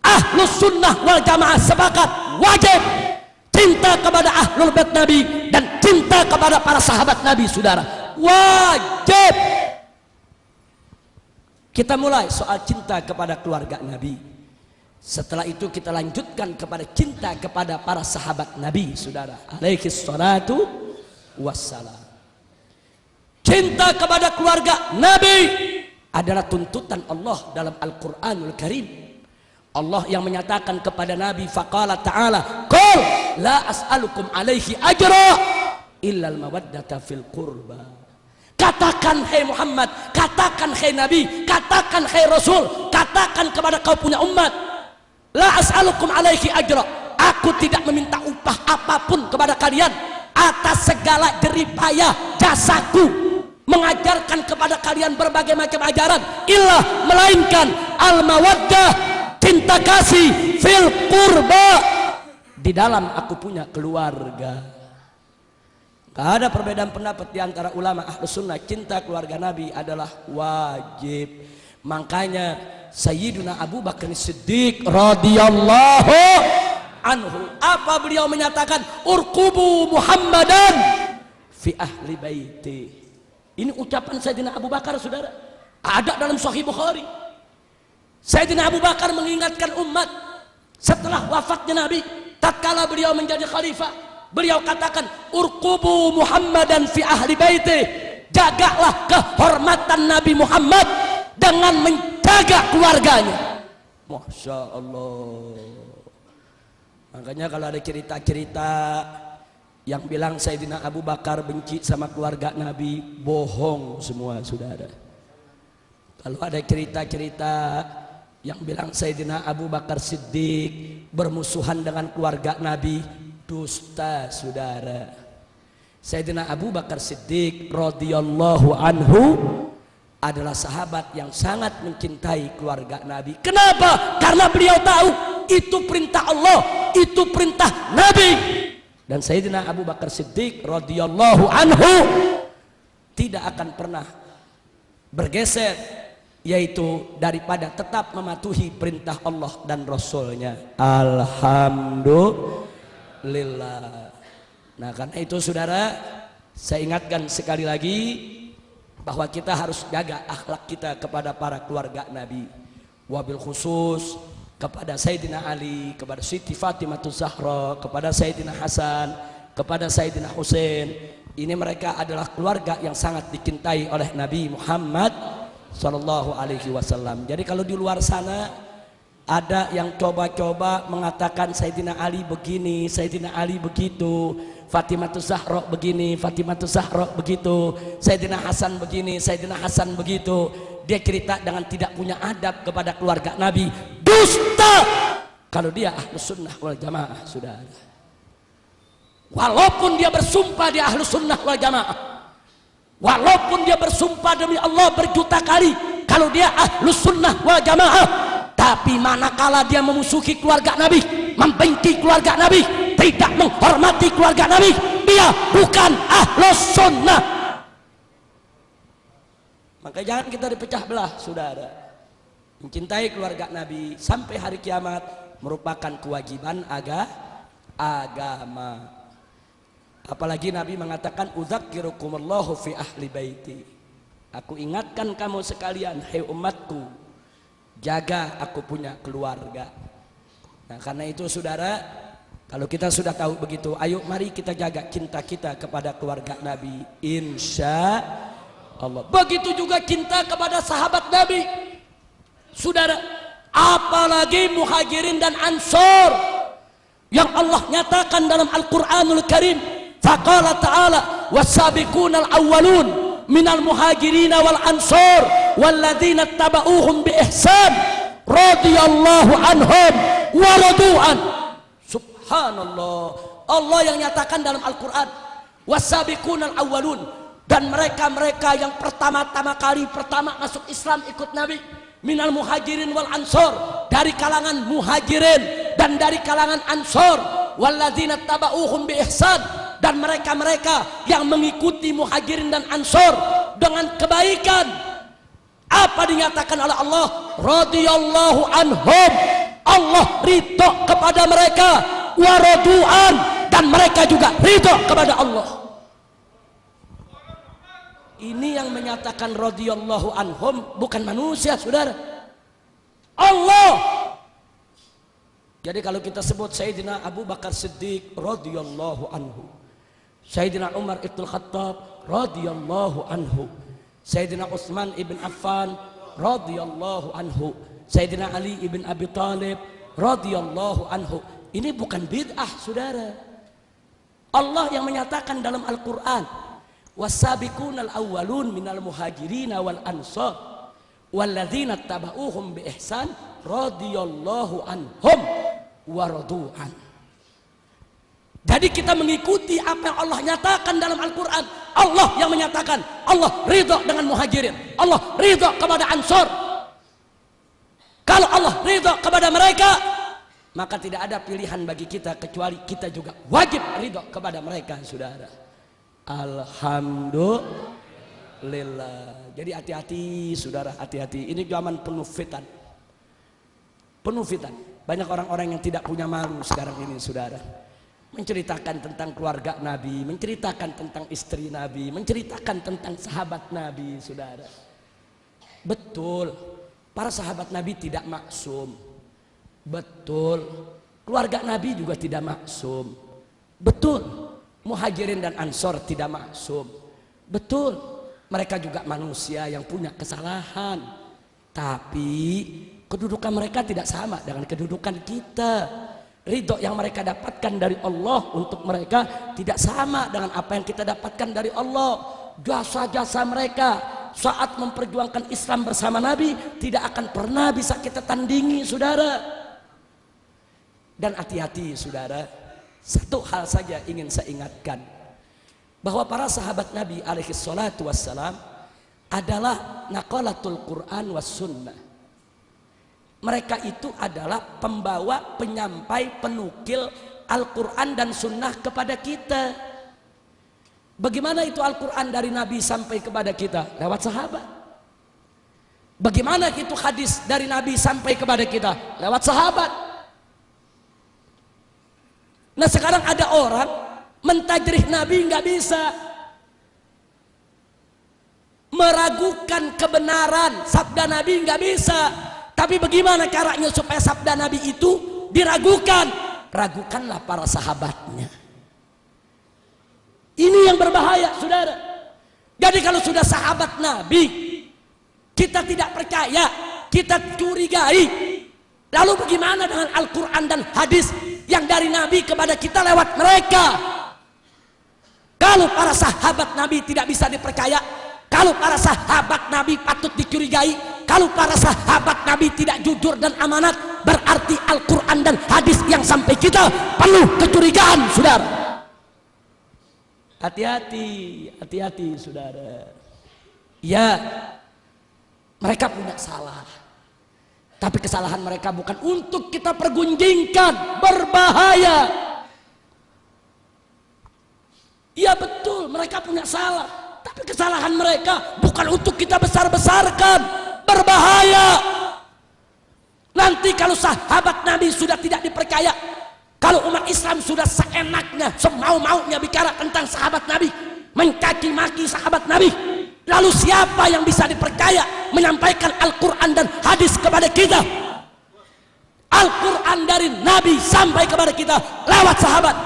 [SPEAKER 4] Ahlus sunnah wal jamaah sepakat wajib cinta kepada ahlul bait Nabi dan cinta kepada para sahabat Nabi saudara. Wajib. Kita mulai soal cinta kepada keluarga Nabi. Setelah itu kita lanjutkan kepada cinta kepada para sahabat Nabi saudara. Alaihi salatu wassalam. Cinta kepada keluarga Nabi adalah tuntutan Allah dalam Al-Quranul Karim. Allah yang menyatakan kepada Nabi, faqala ta'ala, qul la as'alukum alaihi ajra illal mawaddata fil qurba. Katakan hai Muhammad, katakan hai Nabi, katakan hai Rasul, katakan kepada kau punya umat, la as'alukum alaihi ajra, aku tidak meminta upah apapun kepada kalian atas segala jerih payah jasaku mengajarkan kepada kalian berbagai macam ajaran, illah melainkan al mawaddah, cinta kasih, fil qurba, di dalam aku punya keluarga. Gak ada perbedaan pendapat di antara ulama ahlus sunnah, cinta keluarga Nabi adalah wajib. Makanya Sayyiduna Abu Bakar Siddiq radhiyallahu anhu, apa beliau menyatakan, urqubu Muhammadan fi ahli baiti. Ini ucapan Sayyidina Abu Bakar saudara, ada dalam Sahih Bukhari. Sayyidina Abu Bakar mengingatkan umat setelah wafatnya Nabi, tatkala beliau menjadi khalifah, beliau katakan, urqubu Muhammadan fi ahli baiti, jagalah kehormatan Nabi Muhammad dengan menjaga keluarganya. Masya Allah. Makanya kalau ada cerita-cerita yang bilang Sayyidina Abu Bakar benci sama keluarga Nabi, bohong semua saudara. Kalau ada cerita-cerita yang bilang Sayyidina Abu Bakar Siddiq bermusuhan dengan keluarga Nabi, dusta saudara. Sayyidina Abu Bakar Siddiq radhiyallahu anhu adalah sahabat yang sangat mencintai keluarga Nabi. Kenapa? Karena beliau tahu itu perintah Allah, itu perintah Nabi. Dan Sayyidina Abu Bakar Siddiq radhiyallahu anhu tidak akan pernah bergeser, yaitu daripada tetap mematuhi perintah Allah dan Rasulnya. Alhamdulillah. Nah karena itu saudara, saya ingatkan sekali lagi bahwa kita harus jaga akhlak kita kepada para keluarga Nabi, wabil khusus kepada Sayyidina Ali, kepada Siti Fatimah Zahra, kepada Sayyidina Hasan, kepada Sayyidina Husain. Ini mereka adalah keluarga yang sangat dicintai oleh Nabi Muhammad Sallallahu Alaihi Wasallam. Jadi kalau di luar sana ada yang coba-coba mengatakan Sayyidina Ali begini, Sayyidina Ali begitu, Fatimah Zahra begini, Fatimah Zahra begitu, Sayyidina Hasan begini, Sayyidina Hasan begitu, dia cerita dengan tidak punya adab kepada keluarga Nabi, dusta kalau dia ahlus sunnah wal jamaah saudara. Walaupun dia bersumpah dia ahlus sunnah wal jamaah, walaupun dia bersumpah demi Allah berjuta kali kalau dia ahlus sunnah wal jamaah, tapi manakala dia memusuhi keluarga Nabi, membenci keluarga Nabi, tidak menghormati keluarga Nabi, dia bukan ahlus sunnah. Maka jangan kita dipecah belah saudara. Mencintai keluarga Nabi sampai hari kiamat merupakan kewajiban agama. Apalagi Nabi mengatakan, udzakkirukumullahu fi ahli baiti, aku ingatkan kamu sekalian hai umatku, jaga aku punya keluarga. Nah karena itu saudara, kalau kita sudah tahu begitu, ayo mari kita jaga cinta kita kepada keluarga Nabi, insya Allah. Begitu juga cinta kepada sahabat Nabi saudara, apalagi muhajirin dan ansor yang Allah nyatakan dalam Al-Quranul Karim, faqala ta'ala was-sabiqunal awwalun minal muhajirin wal ansor walladzina tabauhum bi ihsan radhiyallahu anhum wa radu'an. Subhanallah, Allah yang nyatakan dalam Al-Quran was-sabiqunal awwalun, Dan mereka-mereka yang pertama masuk Islam ikut Nabi, minal muhajirin wal ansor, dari kalangan muhajirin dan dari kalangan ansor, walladzina taba'uhum bi ihsan, dan mereka-mereka yang mengikuti muhajirin dan ansor dengan kebaikan. Apa dinyatakan oleh Allah? Radhiyallahu anhum, Allah ridho kepada mereka, wa radu'an, dan mereka juga ridho kepada Allah. Ini yang menyatakan radhiyallahu anhum bukan manusia, saudara, Allah. Jadi kalau kita sebut Sayyidina Abu Bakar Siddiq radhiyallahu anhu, Sayyidina Umar ibn Khattab radhiyallahu anhu, Sayyidina Utsman ibn Affan radhiyallahu anhu, Sayyidina Ali ibn Abi Thalib radhiyallahu anhu, ini bukan bid'ah, saudara. Allah yang menyatakan dalam Al-Quran, wasabiqunal awwalun minal muhajirin wal ansar walladzina tabauhum bi ihsan radhiyallahu anhum wa radu'an. Jadi kita mengikuti apa yang Allah nyatakan dalam Al-Quran. Allah yang menyatakan, Allah ridho dengan muhajirin, Allah ridho kepada ansar. Kalau Allah ridho kepada mereka, maka tidak ada pilihan bagi kita kecuali kita juga wajib ridho kepada mereka, saudara. Alhamdulillah. Jadi hati-hati, saudara, hati-hati. Ini zaman penuh fitan. Penuh fitan. Banyak orang-orang yang tidak punya malu sekarang ini, saudara. Menceritakan tentang keluarga Nabi, menceritakan tentang istri Nabi, menceritakan tentang sahabat Nabi, saudara. Betul, para sahabat Nabi tidak maksum. Betul, keluarga Nabi juga tidak maksum. Betul, muhajirin dan ansor tidak maksum. Betul, mereka juga manusia yang punya kesalahan. Tapi kedudukan mereka tidak sama dengan kedudukan kita. Ridho yang mereka dapatkan dari Allah untuk mereka tidak sama dengan apa yang kita dapatkan dari Allah. Jasa-jasa mereka saat memperjuangkan Islam bersama Nabi tidak akan pernah bisa kita tandingi, saudara. Dan hati-hati, saudara, satu hal saja ingin saya ingatkan, bahwa para sahabat Nabi alaihi salatu wassalam adalah naqalatul Quran was sunnah. Mereka itu adalah pembawa, penyampai, penukil Al-Quran dan sunnah kepada kita. Bagaimana itu Al-Quran dari Nabi sampai kepada kita? Lewat sahabat. Bagaimana itu hadis dari Nabi sampai kepada kita? Lewat sahabat. Nah, sekarang ada orang mentajrih Nabi nggak bisa, meragukan kebenaran sabda Nabi nggak bisa. Tapi bagaimana caranya supaya sabda Nabi itu diragukan? Ragukanlah para sahabatnya. Ini yang berbahaya, saudara. Jadi kalau sudah sahabat Nabi kita tidak percaya, kita curigai, lalu bagaimana dengan Al-Quran dan hadis yang dari Nabi kepada kita lewat mereka? Kalau para sahabat Nabi tidak bisa dipercaya, kalau para sahabat Nabi patut dicurigai, kalau para sahabat Nabi tidak jujur dan amanat, berarti Al-Quran dan hadis yang sampai kita penuh kecurigaan, saudara. Hati-hati, hati-hati, saudara. Ya, mereka punya salah, tapi kesalahan mereka bukan untuk kita pergunjingkan, berbahaya. Ya betul, mereka punya salah, tapi kesalahan mereka bukan untuk kita besar-besarkan, berbahaya. Nanti kalau sahabat Nabi sudah tidak dipercaya, kalau umat Islam sudah seenaknya, semau-maunya bicara tentang sahabat Nabi, mencaci maki sahabat Nabi, lalu siapa yang bisa dipercaya menyampaikan Al-Quran dan hadis kepada kita? Al-Quran dari Nabi sampai kepada kita lewat sahabat,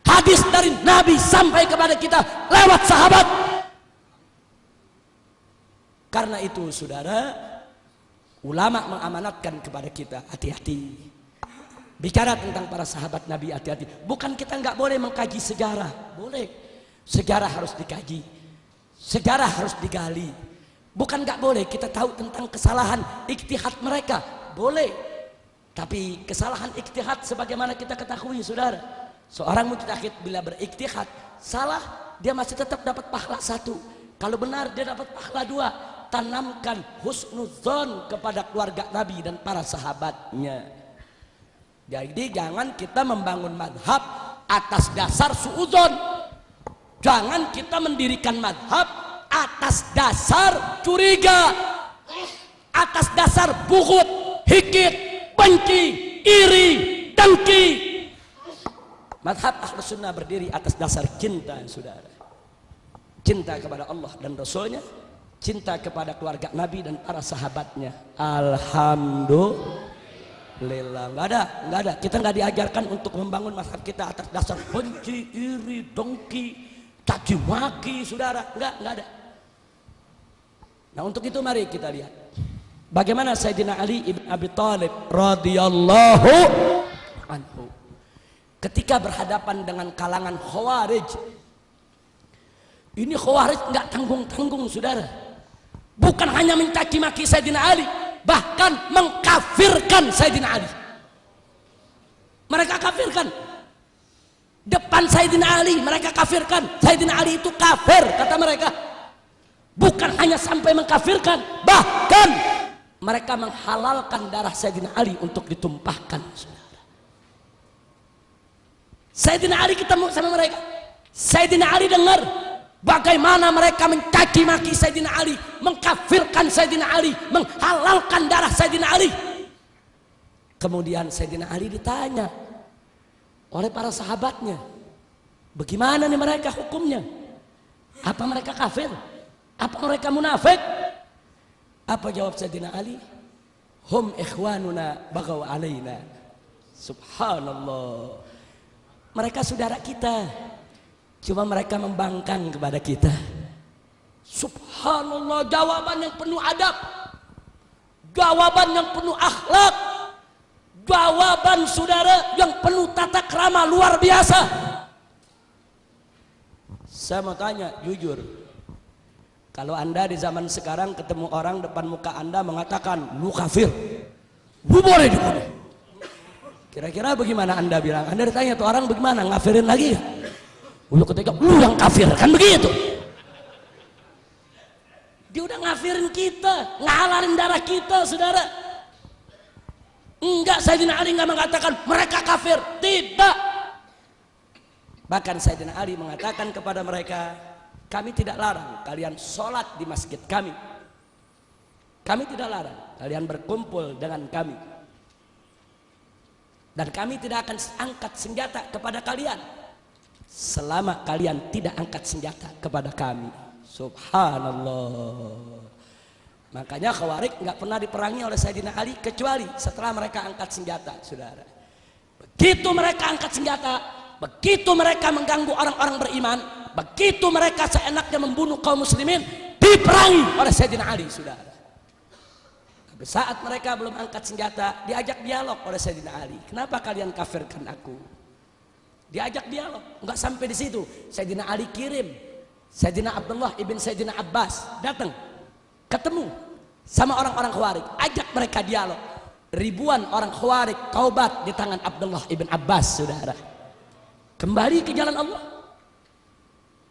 [SPEAKER 4] hadis dari Nabi sampai kepada kita lewat sahabat. Karena itu, saudara, ulama mengamanatkan kepada kita, hati-hati bicara tentang para sahabat Nabi, hati-hati. Bukan kita nggak boleh mengkaji sejarah, boleh. Sejarah harus dikaji, sejarah harus digali. Bukan nggak boleh kita tahu tentang kesalahan ijtihad mereka, boleh. Tapi kesalahan ijtihad sebagaimana kita ketahui, saudara, seorang mujtahid bila berijtihad salah, dia masih tetap dapat pahala 1. Kalau benar dia dapat pahala 2. Tanamkan husnudzon kepada keluarga Nabi dan para sahabatnya. Jadi jangan kita membangun madhab atas dasar suudzon. Jangan kita mendirikan madhab atas dasar curiga, atas dasar bughut, hikit, benci, iri, dengki. Madhab Ahlus Sunnah berdiri atas dasar cinta, saudara. Cinta kepada Allah dan Rasulnya, cinta kepada keluarga Nabi dan para sahabatnya. Alhamdulillah. Nggak ada. Kita nggak diajarkan untuk membangun mazhab kita atas dasar benci, iri, dengki, caci maki, saudara. Nggak ada. Nah, untuk itu mari kita lihat bagaimana Sayyidina Ali ibn Abi Thalib radhiyallahu anhu ketika berhadapan dengan kalangan Khawarij. Ini Khawarij nggak tanggung-tanggung, saudara. Bukan hanya mencaci maki Sayyidina Ali, bahkan mengkafirkan Sayyidina Ali. Mereka kafirkan depan Sayyidina Ali, mereka kafirkan Sayyidina Ali, itu kafir kata mereka. Bukan hanya sampai mengkafirkan, bahkan mereka menghalalkan darah Sayyidina Ali untuk ditumpahkan, saudara. Sayyidina Ali ketemu sama mereka. Sayyidina Ali dengar bagaimana mereka mencaci maki Sayyidina Ali, mengkafirkan Sayyidina Ali, menghalalkan darah Sayyidina Ali. Kemudian Sayyidina Ali ditanya oleh para sahabatnya, bagaimana nih mereka hukumnya? Apa mereka kafir? Apa mereka munafik? Apa jawab Sayyidina Ali? Hum ikhwanuna bagaw alaina. Subhanallah. Mereka saudara kita, cuma mereka membangkang kepada kita. Subhanallah, jawaban yang penuh adab, jawaban yang penuh akhlak, jawaban saudara yang penuh tata krama luar biasa. Saya mau tanya jujur, kalau anda di zaman sekarang ketemu orang depan muka anda mengatakan lu kafir, lu boleh dibunuh, kira-kira bagaimana anda bilang? Anda ditanya tuh orang bagaimana, ngafirin lagi ya? Lu ketika lu yang kafir, kan begitu. Dia udah ngafirin kita, ngalarin darah kita, saudara. Enggak, Sayyidina Ali enggak mengatakan mereka kafir, tidak. Bahkan Sayyidina Ali mengatakan kepada mereka, kami tidak larang kalian sholat di masjid kami. Kami tidak larang kalian berkumpul dengan kami. Dan kami tidak akan angkat senjata kepada kalian selama kalian tidak angkat senjata kepada kami. Subhanallah. Makanya Khawarij nggak pernah diperangi oleh Sayyidina Ali kecuali setelah mereka angkat senjata, saudara. Begitu mereka angkat senjata, begitu mereka mengganggu orang-orang beriman, begitu mereka seenaknya membunuh kaum muslimin, diperangi oleh Sayyidina Ali, saudara. Tapi saat mereka belum angkat senjata, diajak dialog oleh Sayyidina Ali. Kenapa kalian kafirkan aku? Diajak dialog, nggak sampai di situ. Sayyidina Ali kirim Sayyidina Abdullah ibn Sayyidina Abbas datang, ketemu sama orang-orang Khawarij, ajak mereka dialog. Ribuan orang Khawarij taubat di tangan Abdullah ibn Abbas, saudara. Kembali ke jalan Allah.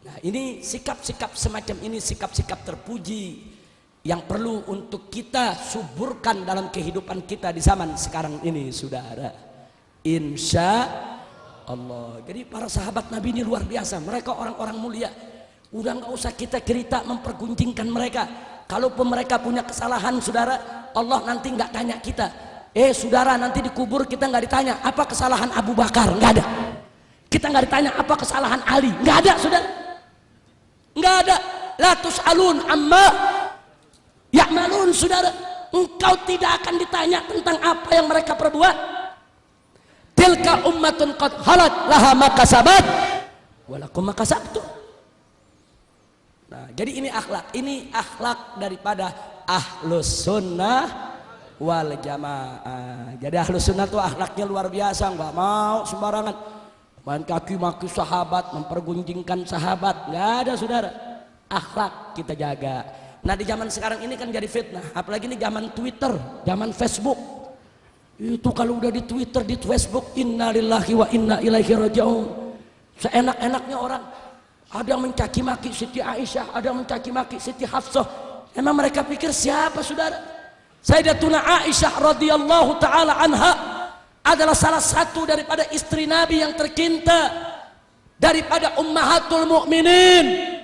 [SPEAKER 4] Nah, ini sikap-sikap semacam ini, sikap-sikap terpuji yang perlu untuk kita suburkan dalam kehidupan kita di zaman sekarang ini, saudara. Insya Allah. Jadi para sahabat Nabi ini luar biasa. Mereka orang-orang mulia. Udah nggak usah kita cerita mempergunjingkan mereka. Kalaupun mereka punya kesalahan, saudara, Allah nanti nggak tanya kita. Saudara, nanti dikubur kita nggak ditanya apa kesalahan Abu Bakar, nggak ada. Kita nggak ditanya apa kesalahan Ali, nggak ada, saudara. Nggak ada. La tus'alun amma ya'malun, saudara. Engkau tidak akan ditanya tentang apa yang mereka perbuat. Tilka ummatun qad khalat laha ma kasabat wa lakum ma kasabtum. Nah, jadi ini akhlak daripada Ahlus Sunnah wal Jamaah. Jadi Ahlus Sunnah itu akhlaknya luar biasa, nggak mau sembarangan main kaki maki sahabat, mempergunjingkan sahabat, nggak ada, saudara. Akhlak kita jaga. Nah, di zaman sekarang ini kan jadi fitnah, apalagi ini zaman Twitter, zaman Facebook. Itu kalau udah di Twitter, di Facebook, innalillahi wa inna ilaihi raji'un, seenak-enaknya orang Ada yang mencaci maki Siti Aisyah, ada yang mencaci maki Siti Hafsah. Emang mereka pikir siapa, saudara? Sayyidatuna Aisyah radhiyallahu taala anha adalah salah satu daripada istri Nabi yang tercinta, daripada ummahatul mukminin.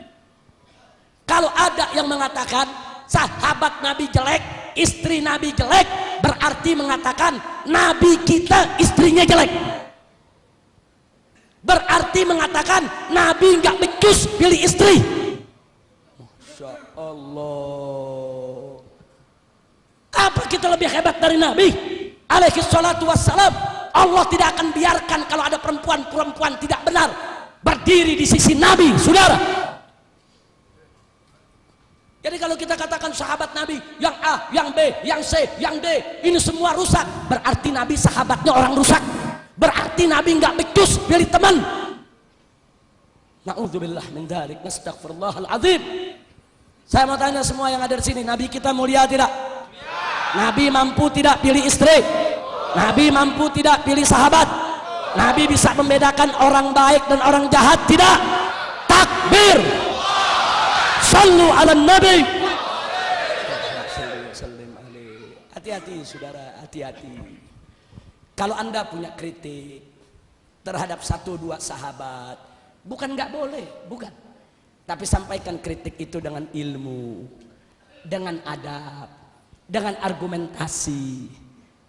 [SPEAKER 4] Kalau ada yang mengatakan sahabat Nabi jelek, istri Nabi jelek, berarti mengatakan Nabi kita istrinya jelek. Berarti mengatakan Nabi nggak becus pilih istri. Masya Allah. Apa kita lebih hebat dari Nabi alaihi salatu wassalam? Allah tidak akan biarkan kalau ada perempuan tidak benar berdiri di sisi Nabi, saudara. Jadi kalau kita katakan sahabat Nabi yang A, yang B, yang C, yang D, ini semua rusak, berarti Nabi sahabatnya orang rusak. Berarti Nabi nggak becus pilih teman. Na'udzubillah min dzalik, nastaghfirullahal azim. Saya mau tanya semua yang ada di sini, Nabi kita mulia tidak? Nabi mampu tidak pilih istri? Nabi mampu tidak pilih sahabat? Nabi bisa membedakan orang baik dan orang jahat tidak? Takbir. Sallu ala Nabi. Hati-hati saudara, hati-hati. Kalau Anda punya kritik terhadap 1-2 sahabat, bukan nggak boleh, bukan. Tapi sampaikan kritik itu dengan ilmu, dengan adab, dengan argumentasi,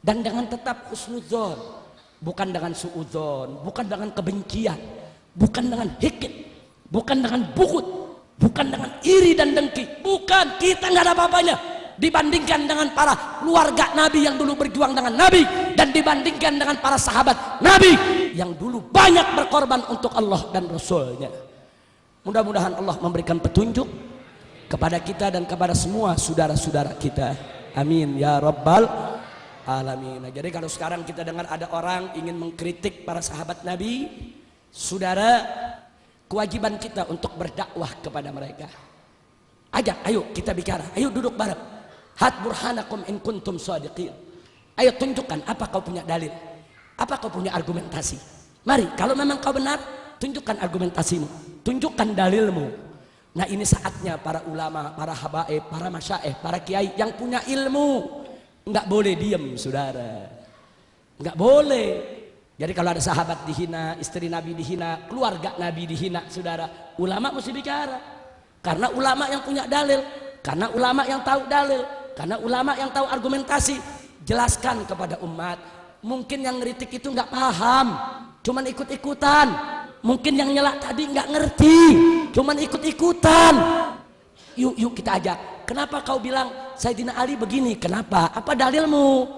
[SPEAKER 4] dan dengan tetap husnudzon, bukan dengan suudzon, bukan dengan kebencian, bukan dengan hikit, bukan dengan bukut, bukan dengan iri dan dengki. Bukan, kita nggak ada apa-apanya dibandingkan dengan para keluarga Nabi yang dulu berjuang dengan Nabi, dan dibandingkan dengan para sahabat Nabi yang dulu banyak berkorban untuk Allah dan Rasulnya. Mudah-mudahan Allah memberikan petunjuk kepada kita dan kepada semua saudara-saudara kita. Amin ya rabbal alamin. Jadi kalau sekarang kita dengar ada orang ingin mengkritik para sahabat Nabi, saudara, kewajiban kita untuk berdakwah kepada mereka. Ajak, ayo kita bicara, ayo duduk bareng. Hat burhanakum in kuntum shadiqin. Ayo tunjukkan apa kau punya dalil, apa kau punya argumentasi. Mari, kalau memang kau benar, tunjukkan argumentasimu, tunjukkan dalilmu. Nah, ini saatnya para ulama, para habaib, para masyaikh, para kiai yang punya ilmu nggak boleh diam, saudara. Nggak boleh. Jadi kalau ada sahabat dihina, istri Nabi dihina, keluarga Nabi dihina, saudara, ulama mesti bicara. Karena ulama yang punya dalil, karena ulama yang tahu dalil, karena ulama yang tahu argumentasi. Jelaskan kepada umat. Mungkin yang ngeritik itu nggak paham, cuman ikut-ikutan. Mungkin yang nyela tadi nggak ngerti, cuman ikut-ikutan. Yuk kita ajak. Kenapa kau bilang Sayyidina Ali begini? Kenapa? Apa dalilmu?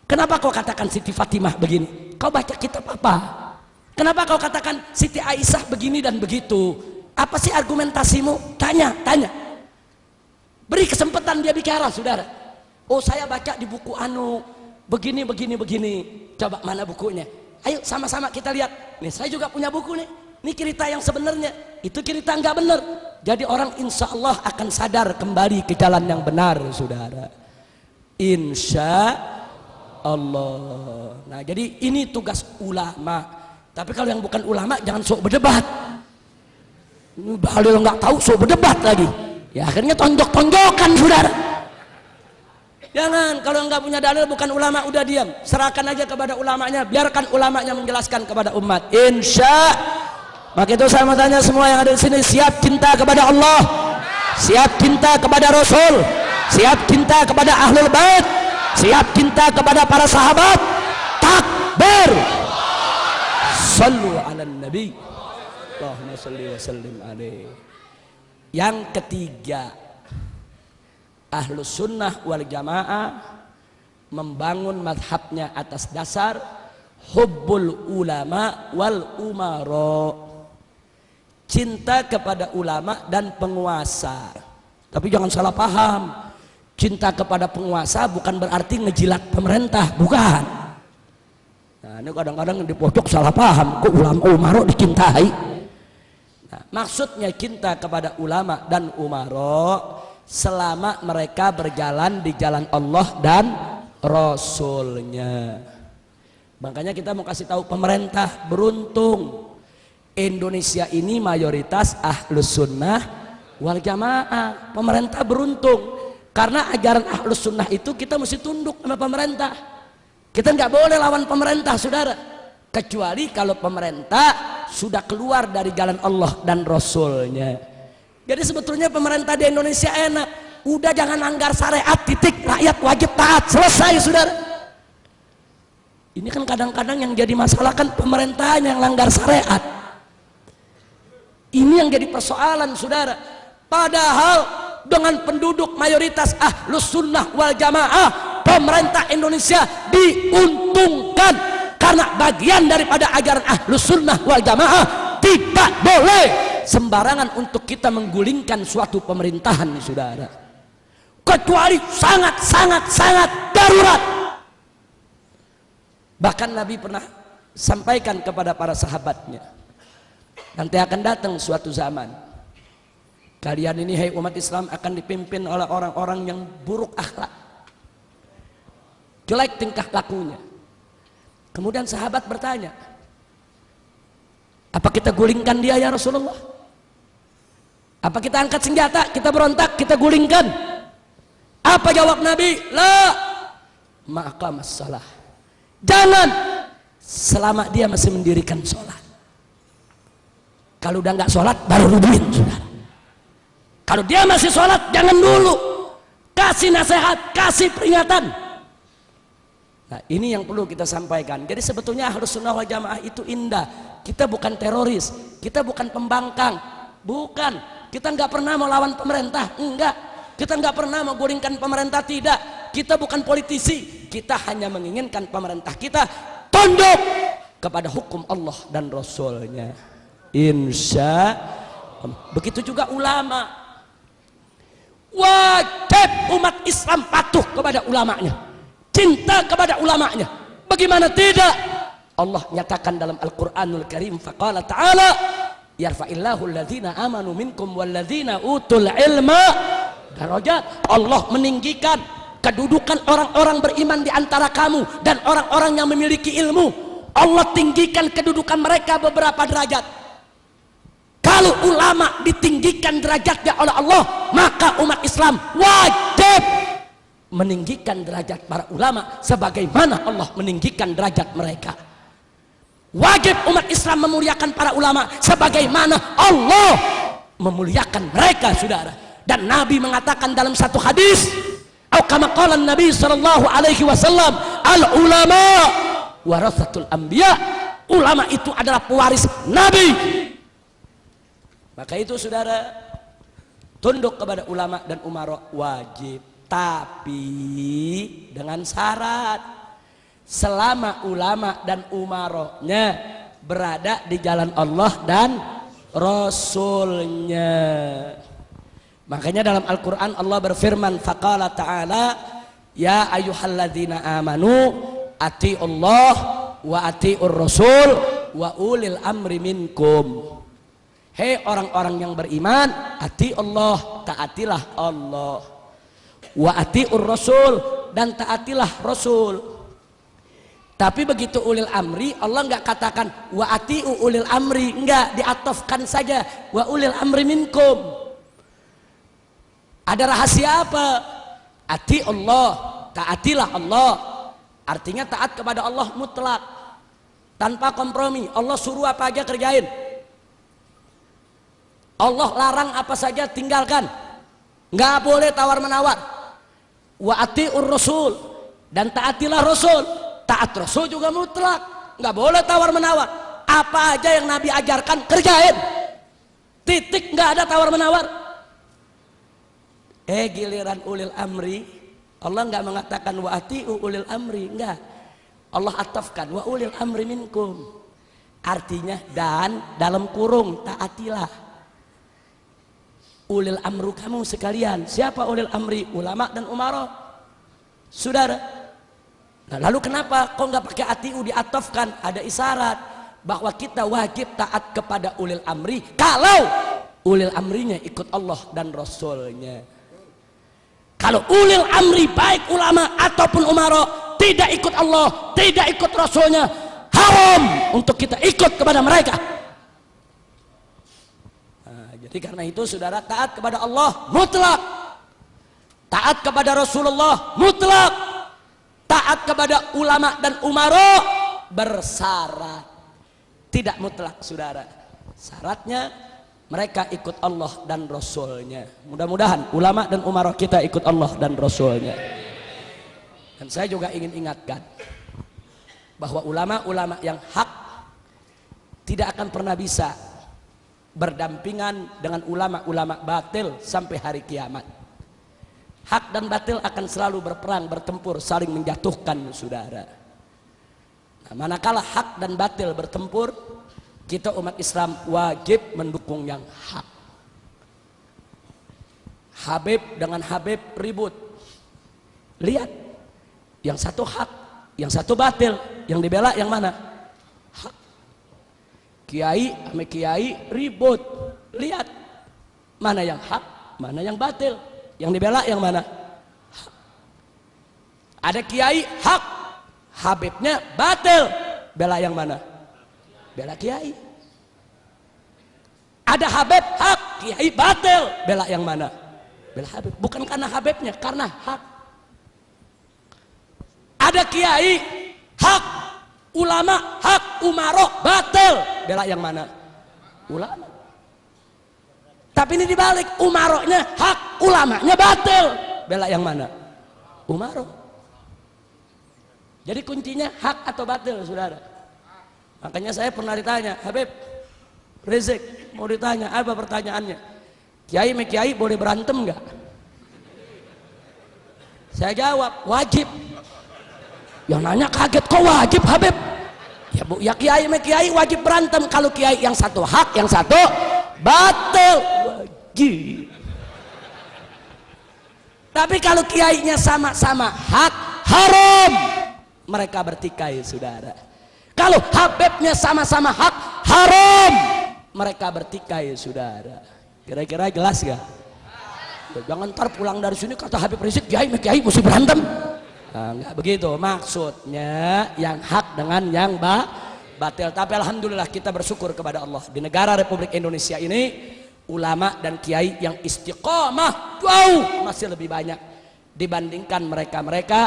[SPEAKER 4] Kenapa kau katakan Siti Fatimah begini? Kau baca kitab apa? Kenapa kau katakan Siti Aisyah begini dan begitu? Apa sih argumentasimu? Tanya. Beri kesempatan dia bicara, saudara. Oh, saya baca di buku begini. Coba mana bukunya? Ayo sama-sama kita lihat. Nih, saya juga punya buku nih. Ini cerita yang sebenarnya. Itu cerita nggak benar. Jadi orang insya Allah akan sadar kembali ke jalan yang benar, saudara. Insya Allah. Nah, jadi ini tugas ulama. Tapi kalau yang bukan ulama jangan sok berdebat. Kalau nggak tahu sok berdebat lagi. Ya akhirnya tonjok-tonjokan, saudara. Jangan, kalau nggak punya dalil bukan ulama udah diam. Serahkan aja kepada ulamanya, biarkan ulamanya menjelaskan kepada umat. Insya. Maka itu saya mau tanya semua yang ada di sini, siap cinta kepada Allah, siap cinta kepada Rasul, siap cinta kepada Ahlul Bait, siap cinta kepada para sahabat. Takbir. Sallu ala Nabi. Allahumma salli wa sallim alaihi. Yang ketiga, Ahlus Sunnah wal Jamaah membangun madhabnya atas dasar hubbul ulama wal umara, cinta kepada ulama dan penguasa. Tapi jangan salah paham, cinta kepada penguasa bukan berarti ngejilat pemerintah, bukan. Nah, ini kadang-kadang di pojok salah paham, kok ulama umara dicintai. Nah, maksudnya cinta kepada ulama dan umara selama mereka berjalan di jalan Allah dan Rasulnya. Makanya kita mau kasih tahu pemerintah beruntung Indonesia ini mayoritas ahlus sunnah wal jamaah. Pemerintah beruntung karena ajaran ahlus sunnah itu kita mesti tunduk sama pemerintah. Kita nggak boleh lawan pemerintah, saudara, kecuali kalau pemerintah sudah keluar dari jalan Allah dan Rasulnya. Jadi sebetulnya pemerintah di Indonesia enak, udah jangan langgar syariat, titik, rakyat wajib taat, selesai, saudara. Ini kan kadang-kadang yang jadi masalah kan pemerintahan yang langgar syariat. Ini yang jadi persoalan, saudara. Padahal dengan penduduk mayoritas ahlus sunnah wal jamaah, pemerintah Indonesia diuntungkan karena bagian daripada ajaran ahlus sunnah wal jamaah tidak boleh sembarangan untuk kita menggulingkan suatu pemerintahan, saudara, kecuali sangat darurat. Bahkan Nabi pernah sampaikan kepada para sahabatnya, nanti akan datang suatu zaman, kalian ini, hai umat Islam, akan dipimpin oleh orang-orang yang buruk akhlak, jelek tingkah lakunya. Kemudian sahabat bertanya, apa kita gulingkan dia ya Rasulullah? Apa kita angkat senjata, kita berontak, kita gulingkan? Apa jawab Nabi? La maqamas shalah. Jangan, selama dia masih mendirikan sholat. Kalau udah nggak sholat baru rubuhin, saudara. Kalau dia masih sholat, jangan dulu, kasih nasihat, kasih peringatan. Nah, ini yang perlu kita sampaikan. Jadi sebetulnya ahlus sunnah wal jamaah itu indah. Kita bukan teroris, kita bukan pembangkang, bukan. Kita nggak pernah mau lawan pemerintah, enggak. Kita nggak pernah mau gulingkan pemerintah, tidak. Kita bukan politisi, kita hanya menginginkan pemerintah kita tunduk kepada hukum Allah dan Rasulnya. Insya Allah. Begitu juga ulama. Wajib umat Islam patuh kepada ulamanya, cinta kepada ulamanya. Bagaimana tidak? Allah nyatakan dalam Al-Quranul Karim, faqala ta'ala, yarfa'illahu alladhina amanu minkum walladhina utul ilma darajat. Allah meninggikan kedudukan orang-orang beriman di antara kamu dan orang-orang yang memiliki ilmu. Allah tinggikan kedudukan mereka beberapa derajat. Kalau ulama ditinggikan derajatnya oleh Allah, maka umat Islam wajib meninggikan derajat para ulama sebagaimana Allah meninggikan derajat mereka. Wajib umat Islam memuliakan para ulama sebagaimana Allah memuliakan mereka, saudara. Dan Nabi mengatakan dalam satu hadis, atau kama qala Nabi sallallahu alaihi wasallam, al ulama warasatul anbiya. Ulama itu adalah pewaris Nabi. Maka itu, saudara, tunduk kepada ulama dan umara wajib, tapi dengan syarat selama ulama dan umaranya berada di jalan Allah dan Rasulnya. Makanya dalam Al-Quran Allah berfirman, faqala ta'ala, ya ayyuhalladzina amanu ati'ullah wa ati'ur rasul wa ulil amri minkum. Hei orang-orang yang beriman, ati'ullah, taatilah Allah, wa ati'ur rasul, dan taatilah Rasul. Tapi begitu ulil amri, Allah nggak katakan wa ati'u ulil amri, enggak, diatofkan saja wa ulil amri minkum. Ada rahasia apa? Ati Allah, taatilah Allah. Artinya taat kepada Allah mutlak, tanpa kompromi. Allah suruh apa aja kerjain, Allah larang apa saja tinggalkan, nggak boleh tawar menawar. Wa ati'ur rasul, dan taatilah Rasul. Taat Rasul juga mutlak, nggak boleh tawar menawar. Apa aja yang Nabi ajarkan kerjain, titik, nggak ada tawar menawar. Giliran ulil amri, Allah nggak mengatakan wa ati'u ulil amri, enggak. Allah atafkan wa ulil amri minkum. Artinya dan dalam kurung taatilah ulil amru kamu sekalian. Siapa ulil amri? Ulama dan umara, saudara. Nah, lalu kenapa kok nggak pakai ati'u diatofkan? Ada isyarat bahwa kita wajib taat kepada ulil amri kalau ulil amrinya ikut Allah dan Rasulnya. Kalau ulil amri baik ulama ataupun umara tidak ikut Allah, tidak ikut Rasulnya, haram untuk kita ikut kepada mereka. Jadi karena itu saudara, taat kepada Allah mutlak, taat kepada Rasulullah mutlak, taat kepada ulama dan umara bersyarat, tidak mutlak saudara. Syaratnya mereka ikut Allah dan Rasulnya. Mudah-mudahan ulama dan umara kita ikut Allah dan Rasulnya. Dan saya juga ingin ingatkan bahwa ulama-ulama yang hak tidak akan pernah bisa berdampingan dengan ulama-ulama batil sampai hari kiamat. Hak dan batil akan selalu berperang, bertempur, saling menjatuhkan saudara. Nah, manakala hak dan batil bertempur, kita umat Islam wajib mendukung yang hak. Habib dengan Habib ribut, lihat yang satu hak, yang satu batil, yang dibela yang mana? Hak. Kiai sama kiai ribut, lihat mana yang hak, mana yang batil, yang dibela yang mana? Hak. Ada kiai hak, habibnya batil, bela yang mana? Bela kiai. Ada habib hak, kiai batil, bela yang mana? Bela habib. Bukan karena habibnya, karena hak. Ada kiai hak, ulama hak, umaro batil, bela yang mana? Ulama. Tapi ini dibalik, umaronya hak, ulamanya batil, bela yang mana? Umaro. Jadi kuncinya hak atau batil saudara. Makanya saya pernah ditanya, Habib Rizik mau ditanya, apa pertanyaannya? Kiai sama kiai boleh berantem nggak? Saya jawab wajib. Yang nanya kaget, kok wajib Habib? Ya bu, ya kiai sama kiai wajib berantem. Kalau kiai yang satu hak, yang satu batil, wajib. Tapi kalau kiainya sama-sama hak, haram mereka bertikai saudara. Kalau habibnya sama-sama hak, haram mereka bertikai saudara. Kira-kira jelas gak? Jangan ntar pulang dari sini kata Habib Rizik kiai sama kiai mesti berantem. Nah, enggak begitu maksudnya, yang hak dengan yang batil. Tapi alhamdulillah kita bersyukur kepada Allah, di negara Republik Indonesia ini ulama dan kiai yang istiqomah jauh masih lebih banyak dibandingkan mereka-mereka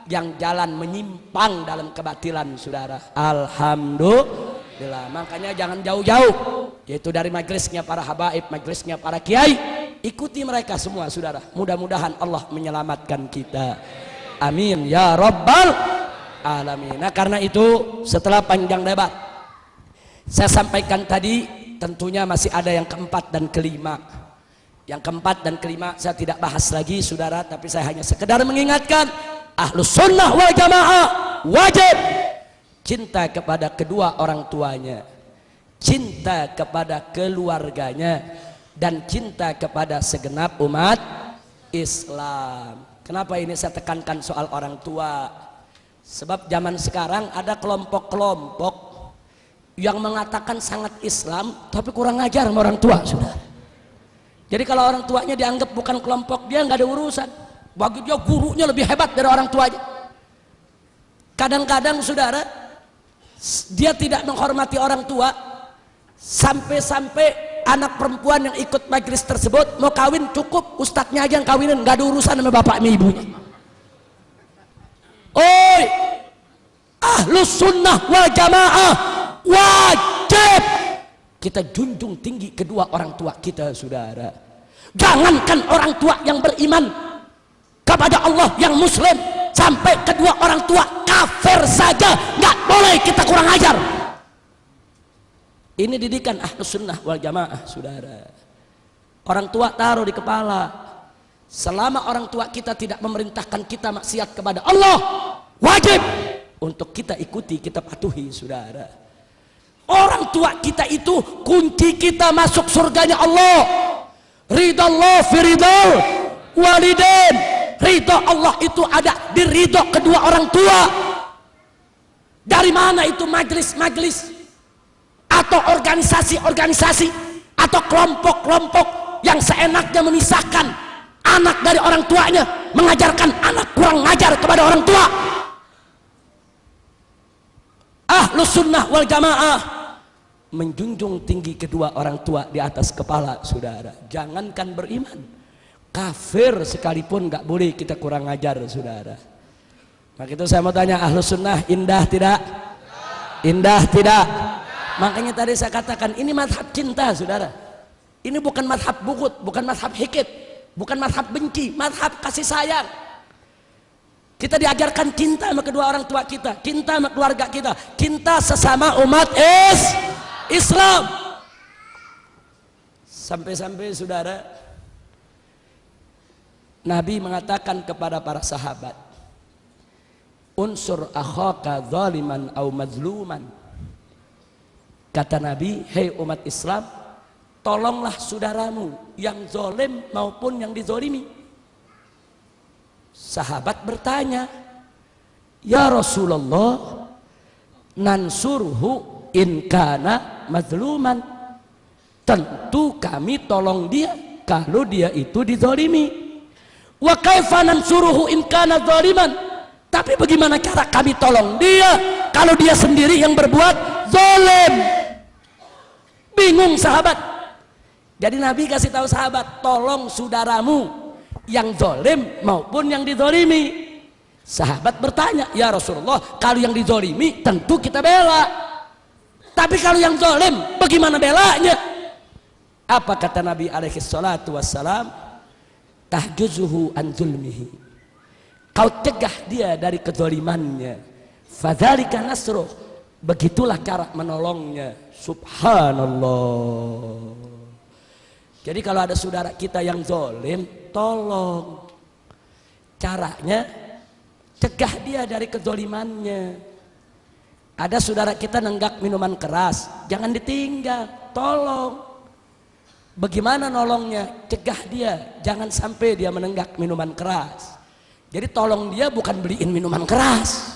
[SPEAKER 4] yang jalan menyimpang dalam kebatilan saudara. Alhamdulillah. Makanya jangan jauh-jauh, yaitu dari majelisnya para habaib, majelisnya para kiai, ikuti mereka semua saudara. Mudah-mudahan Allah menyelamatkan kita, amin ya rabbal alamin. Nah karena itu setelah panjang debat, saya sampaikan tadi, tentunya masih ada yang keempat dan kelima. Yang keempat dan kelima saya tidak bahas lagi saudara, tapi saya hanya sekedar mengingatkan, Ahlus Sunnah wal Jamaah wajib cinta kepada kedua orang tuanya, cinta kepada keluarganya, dan cinta kepada segenap umat Islam. Kenapa ini saya tekankan soal orang tua? Sebab zaman sekarang ada kelompok-kelompok yang mengatakan sangat Islam tapi kurang ajar sama orang tua sudah. Jadi kalau orang tuanya dianggap bukan kelompok dia, nggak ada urusan. Bagi dia gurunya lebih hebat dari orang tuanya. Kadang-kadang saudara, dia tidak menghormati orang tua, sampai-sampai anak perempuan yang ikut majelis tersebut mau kawin, cukup ustadznya aja yang kawinin, nggak ada urusan sama bapak sama ibunya. Oi, Ahlus Sunnah wal Jamaah wajib kita junjung tinggi kedua orang tua kita saudara. Jangankan orang tua yang beriman kepada Allah, yang muslim, sampai kedua orang tua kafir saja nggak boleh kita kurang ajar. Ini didikan Ahlus Sunnah wal Jamaah saudara. Orang tua taruh di kepala, selama orang tua kita tidak memerintahkan kita maksiat kepada Allah, wajib untuk kita ikuti, kita patuhi saudara. Orang tua kita itu kunci kita masuk surganya Allah. Ridallah fi ridal walidain. Ridho Allah itu ada di ridho kedua orang tua. Dari mana itu majelis-majelis atau organisasi-organisasi atau kelompok-kelompok yang seenaknya memisahkan anak dari orang tuanya, mengajarkan anak kurang ngajar kepada orang tua? Ahlus Sunnah wal Jamaah menjunjung tinggi kedua orang tua di atas kepala, saudara. Jangankan beriman, kafir sekalipun nggak boleh kita kurang ajar, saudara. Maka itu saya mau tanya, Ahlus Sunnah indah tidak? Indah tidak? Makanya tadi saya katakan ini madhab cinta, saudara. Ini bukan madhab bugut, bukan madhab hikit, bukan madhab benci, madhab kasih sayang. Kita diajarkan cinta sama kedua orang tua kita, cinta sama keluarga kita, cinta sesama umat Islam. Sampai-sampai, saudara, Nabi mengatakan kepada para sahabat, unsur akhaka zaliman au mazluman. Kata Nabi, hei umat Islam, tolonglah saudaramu yang zalim maupun yang dizalimi. Sahabat bertanya, ya Rasulullah, nansurhu in kana mazluman. Tentu kami tolong dia kalau dia itu dizalimi. Wa kaifa nansuruhu in kana zaliman? Tapi bagaimana cara kami tolong dia kalau dia sendiri yang berbuat zalim? Bingung sahabat. Jadi Nabi kasih tahu sahabat, tolong saudaramu yang zalim maupun yang dizalimi. Sahabat bertanya, ya Rasulullah, kalau yang dizalimi tentu kita bela, tapi kalau yang zalim bagaimana belanya? Apa kata Nabi alaihi salatu wassalam? Tahjuzuhu an zulmihi. Kau cegah dia dari kezalimannya. Fadzalika nasruh. Begitulah cara menolongnya. Subhanallah. Jadi kalau ada saudara kita yang zalim, tolong. Caranya cegah dia dari kezalimannya. Ada saudara kita nenggak minuman keras, jangan ditinggal, tolong. Bagaimana nolongnya? Cegah dia, jangan sampai dia menenggak minuman keras. Jadi tolong dia bukan beliin minuman keras.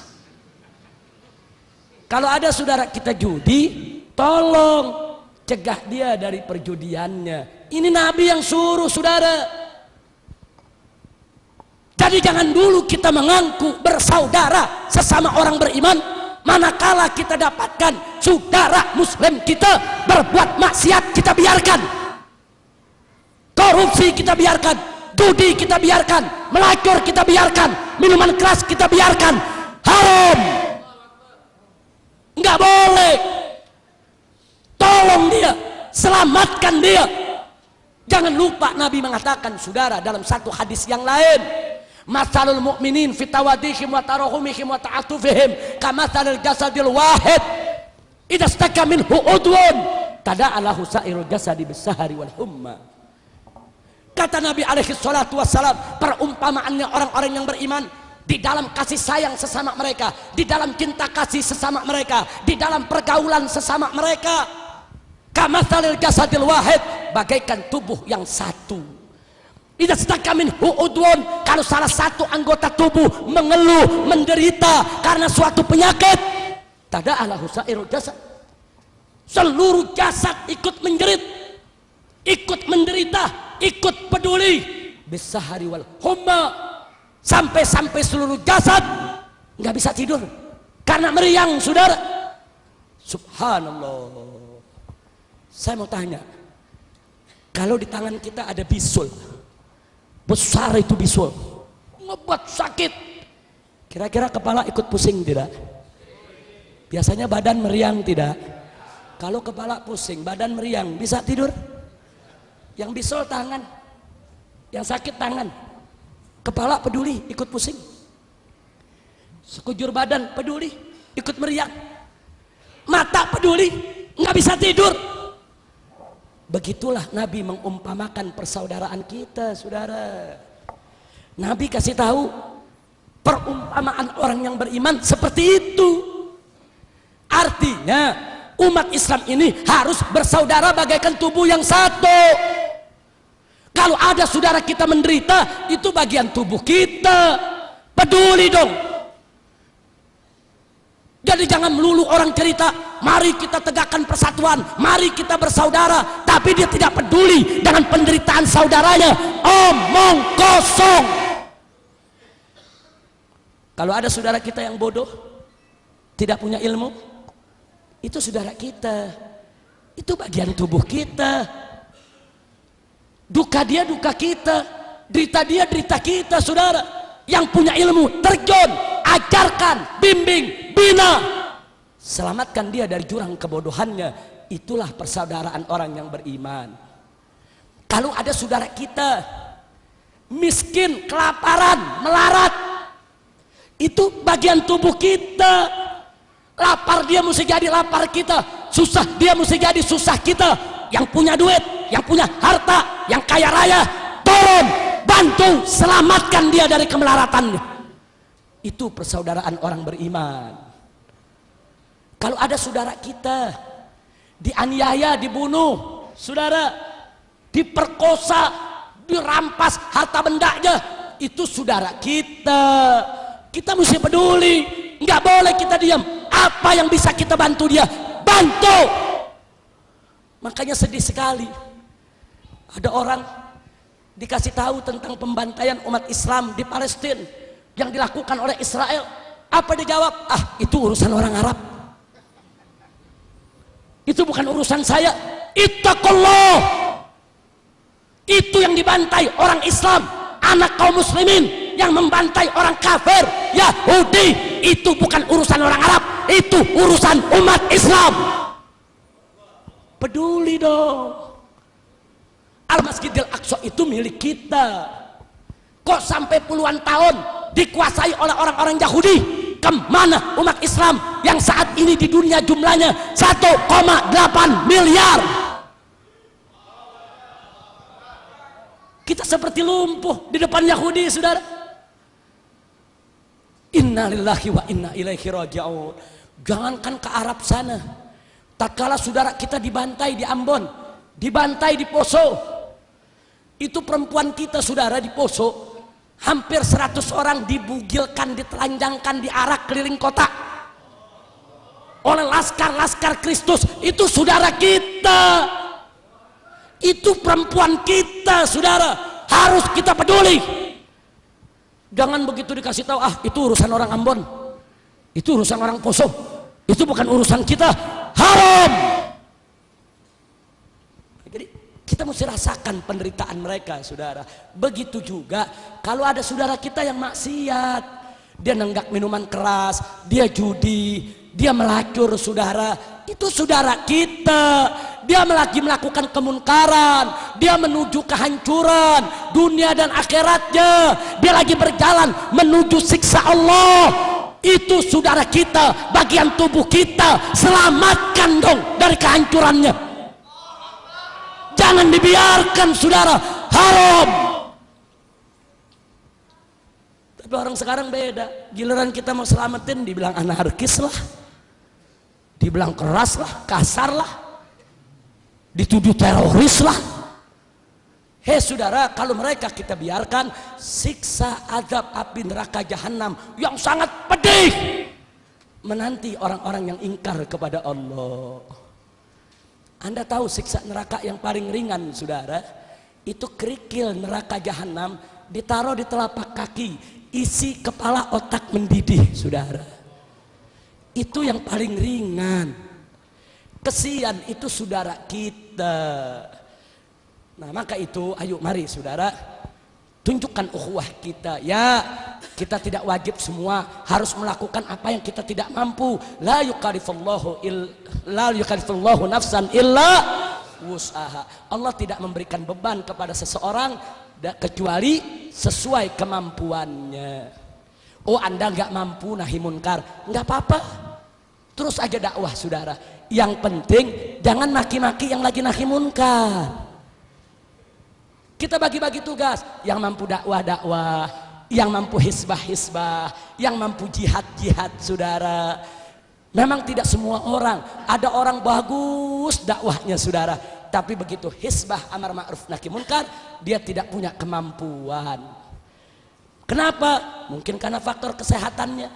[SPEAKER 4] Kalau ada saudara kita judi, tolong cegah dia dari perjudiannya. Ini Nabi yang suruh, saudara. Jadi jangan dulu kita mengaku bersaudara sesama orang beriman, manakala kita dapatkan saudara muslim kita berbuat maksiat, kita biarkan. Korupsi kita biarkan, judi kita biarkan, melacur kita biarkan, minuman keras kita biarkan. Haram, nggak boleh. Tolong dia, selamatkan dia. Jangan lupa Nabi mengatakan, saudara, dalam satu hadis yang lain, masalul mu'minin fi tawadihim wa tarahumihim wa ta'atufihim kamatsalil jasadil wahid idza istaka minhu udwun tada'alahu sa'irul jasadi bis-sahari wal humma. Kata Nabi alaihi salatu wassalam, perumpamaannya orang-orang yang beriman di dalam kasih sayang sesama mereka, di dalam cinta kasih sesama mereka, di dalam pergaulan sesama mereka, kamatsalil jasadil wahid, bagaikan tubuh yang satu. Idza staka minhu udwun, kalau salah satu anggota tubuh mengeluh, menderita karena suatu penyakit, tada'alahu sa'irul jasad, seluruh jasad ikut menjerit, ikut menderita, ikut peduli. Bisahari wal humma, sampai-sampai seluruh jasad nggak bisa tidur karena meriang, saudara. Subhanallah. Saya mau tanya, kalau di tangan kita ada bisul besar, itu bisul ngebuat sakit, kira-kira kepala ikut pusing tidak? Biasanya badan meriang tidak? Kalau kepala pusing, badan meriang, bisa tidur? Yang bisul tangan, yang sakit tangan, kepala peduli, ikut pusing, sekujur badan peduli, ikut meriang, mata peduli, nggak bisa tidur. Begitulah Nabi mengumpamakan persaudaraan kita, saudara. Nabi kasih tahu perumpamaan orang yang beriman seperti itu. Artinya umat Islam ini harus bersaudara bagaikan tubuh yang satu. Kalau ada saudara kita menderita, itu bagian tubuh kita, peduli dong. Jadi jangan melulu orang cerita, mari kita tegakkan persatuan, mari kita bersaudara, tapi dia tidak peduli dengan penderitaan saudaranya. Omong kosong. Kalau ada saudara kita yang bodoh, tidak punya ilmu, itu saudara kita. Itu bagian tubuh kita. Duka dia duka kita, derita dia derita kita, saudara. Yang punya ilmu terjun, ajarkan, bimbing, bina, selamatkan dia dari jurang kebodohannya. Itulah persaudaraan orang yang beriman. Kalau ada saudara kita miskin, kelaparan, melarat, itu bagian tubuh kita. Lapar dia mesti jadi lapar kita, susah dia mesti jadi susah kita. Yang punya duit, yang punya harta, yang kaya raya, tolong bantu selamatkan dia dari kemelaratannya. Itu persaudaraan orang beriman. Kalau ada saudara kita dianiaya, dibunuh, saudara, diperkosa, dirampas harta bendanya, itu saudara kita. Kita mesti peduli, nggak boleh kita diam. Apa yang bisa kita bantu dia, bantu. Makanya sedih sekali ada orang dikasih tahu tentang pembantaian umat Islam di Palestina yang dilakukan oleh Israel. Apa dijawab? Ah, itu urusan orang Arab, itu bukan urusan saya. Ittaqullah. Itu yang dibantai orang Islam, anak kaum muslimin yang membantai orang kafir Yahudi. Itu bukan urusan orang Arab, itu urusan umat Islam. Peduli dong. Al-Masjidil Aqsa itu milik kita. Kok sampai puluhan tahun dikuasai oleh orang-orang Yahudi? Kemana umat Islam yang saat ini di dunia jumlahnya 1,8 miliar? Kita seperti lumpuh di depan Yahudi, saudara. Innalillahi wa inna ilaihi raji'un. Jangankan ke Arab sana, tatkala saudara kita dibantai di Ambon, dibantai di Poso, itu perempuan kita, saudara, di Poso hampir 100 orang dibugilkan, ditelanjangkan, diarak keliling kota oleh laskar-laskar Kristus. Itu saudara kita, itu perempuan kita, saudara. Harus kita peduli. Jangan begitu dikasih tahu, ah itu urusan orang Ambon, itu urusan orang Poso, itu bukan urusan kita. Haram. Jadi kita mesti rasakan penderitaan mereka, saudara. Begitu juga kalau ada saudara kita yang maksiat, dia nenggak minuman keras, dia judi, dia melacur, saudara. Itu saudara kita. Dia lagi melakukan kemunkaran, dia menuju kehancuran dunia dan akhiratnya. Dia lagi berjalan menuju siksa Allah. Itu saudara kita, bagian tubuh kita. Selamatkan dong dari kehancurannya. Jangan dibiarkan, saudara. Haram. Tapi orang sekarang beda. Giliran kita mau selamatin, dibilang anarkis lah, dibilang keras lah, kasar lah, dituduh teroris lah. Hei saudara, kalau mereka kita biarkan, siksa azab api neraka jahanam yang sangat pedih menanti orang-orang yang ingkar kepada Allah. Anda tahu siksa neraka yang paling ringan, saudara? Itu kerikil neraka jahanam ditaruh di telapak kaki, isi kepala otak mendidih, saudara. Itu yang paling ringan. Kesian itu saudara kita. Nah maka itu, ayo mari saudara, tunjukkan ukhuwah kita. Ya, kita tidak wajib semua harus melakukan apa yang kita tidak mampu. La yukallifullahu nafsan illa wus'aha. Allah tidak memberikan beban kepada seseorang kecuali sesuai kemampuannya. Oh Anda nggak mampu nahi munkar, nggak apa-apa, terus aja dakwah, saudara. Yang penting jangan maki-maki yang lagi nahi munkar. Kita bagi-bagi tugas, yang mampu dakwah, yang mampu hisbah, yang mampu jihad, saudara. Memang tidak semua orang, ada orang bagus dakwahnya, saudara, tapi begitu hisbah amar ma'ruf nahi munkar, dia tidak punya kemampuan. Kenapa? Mungkin karena faktor kesehatannya,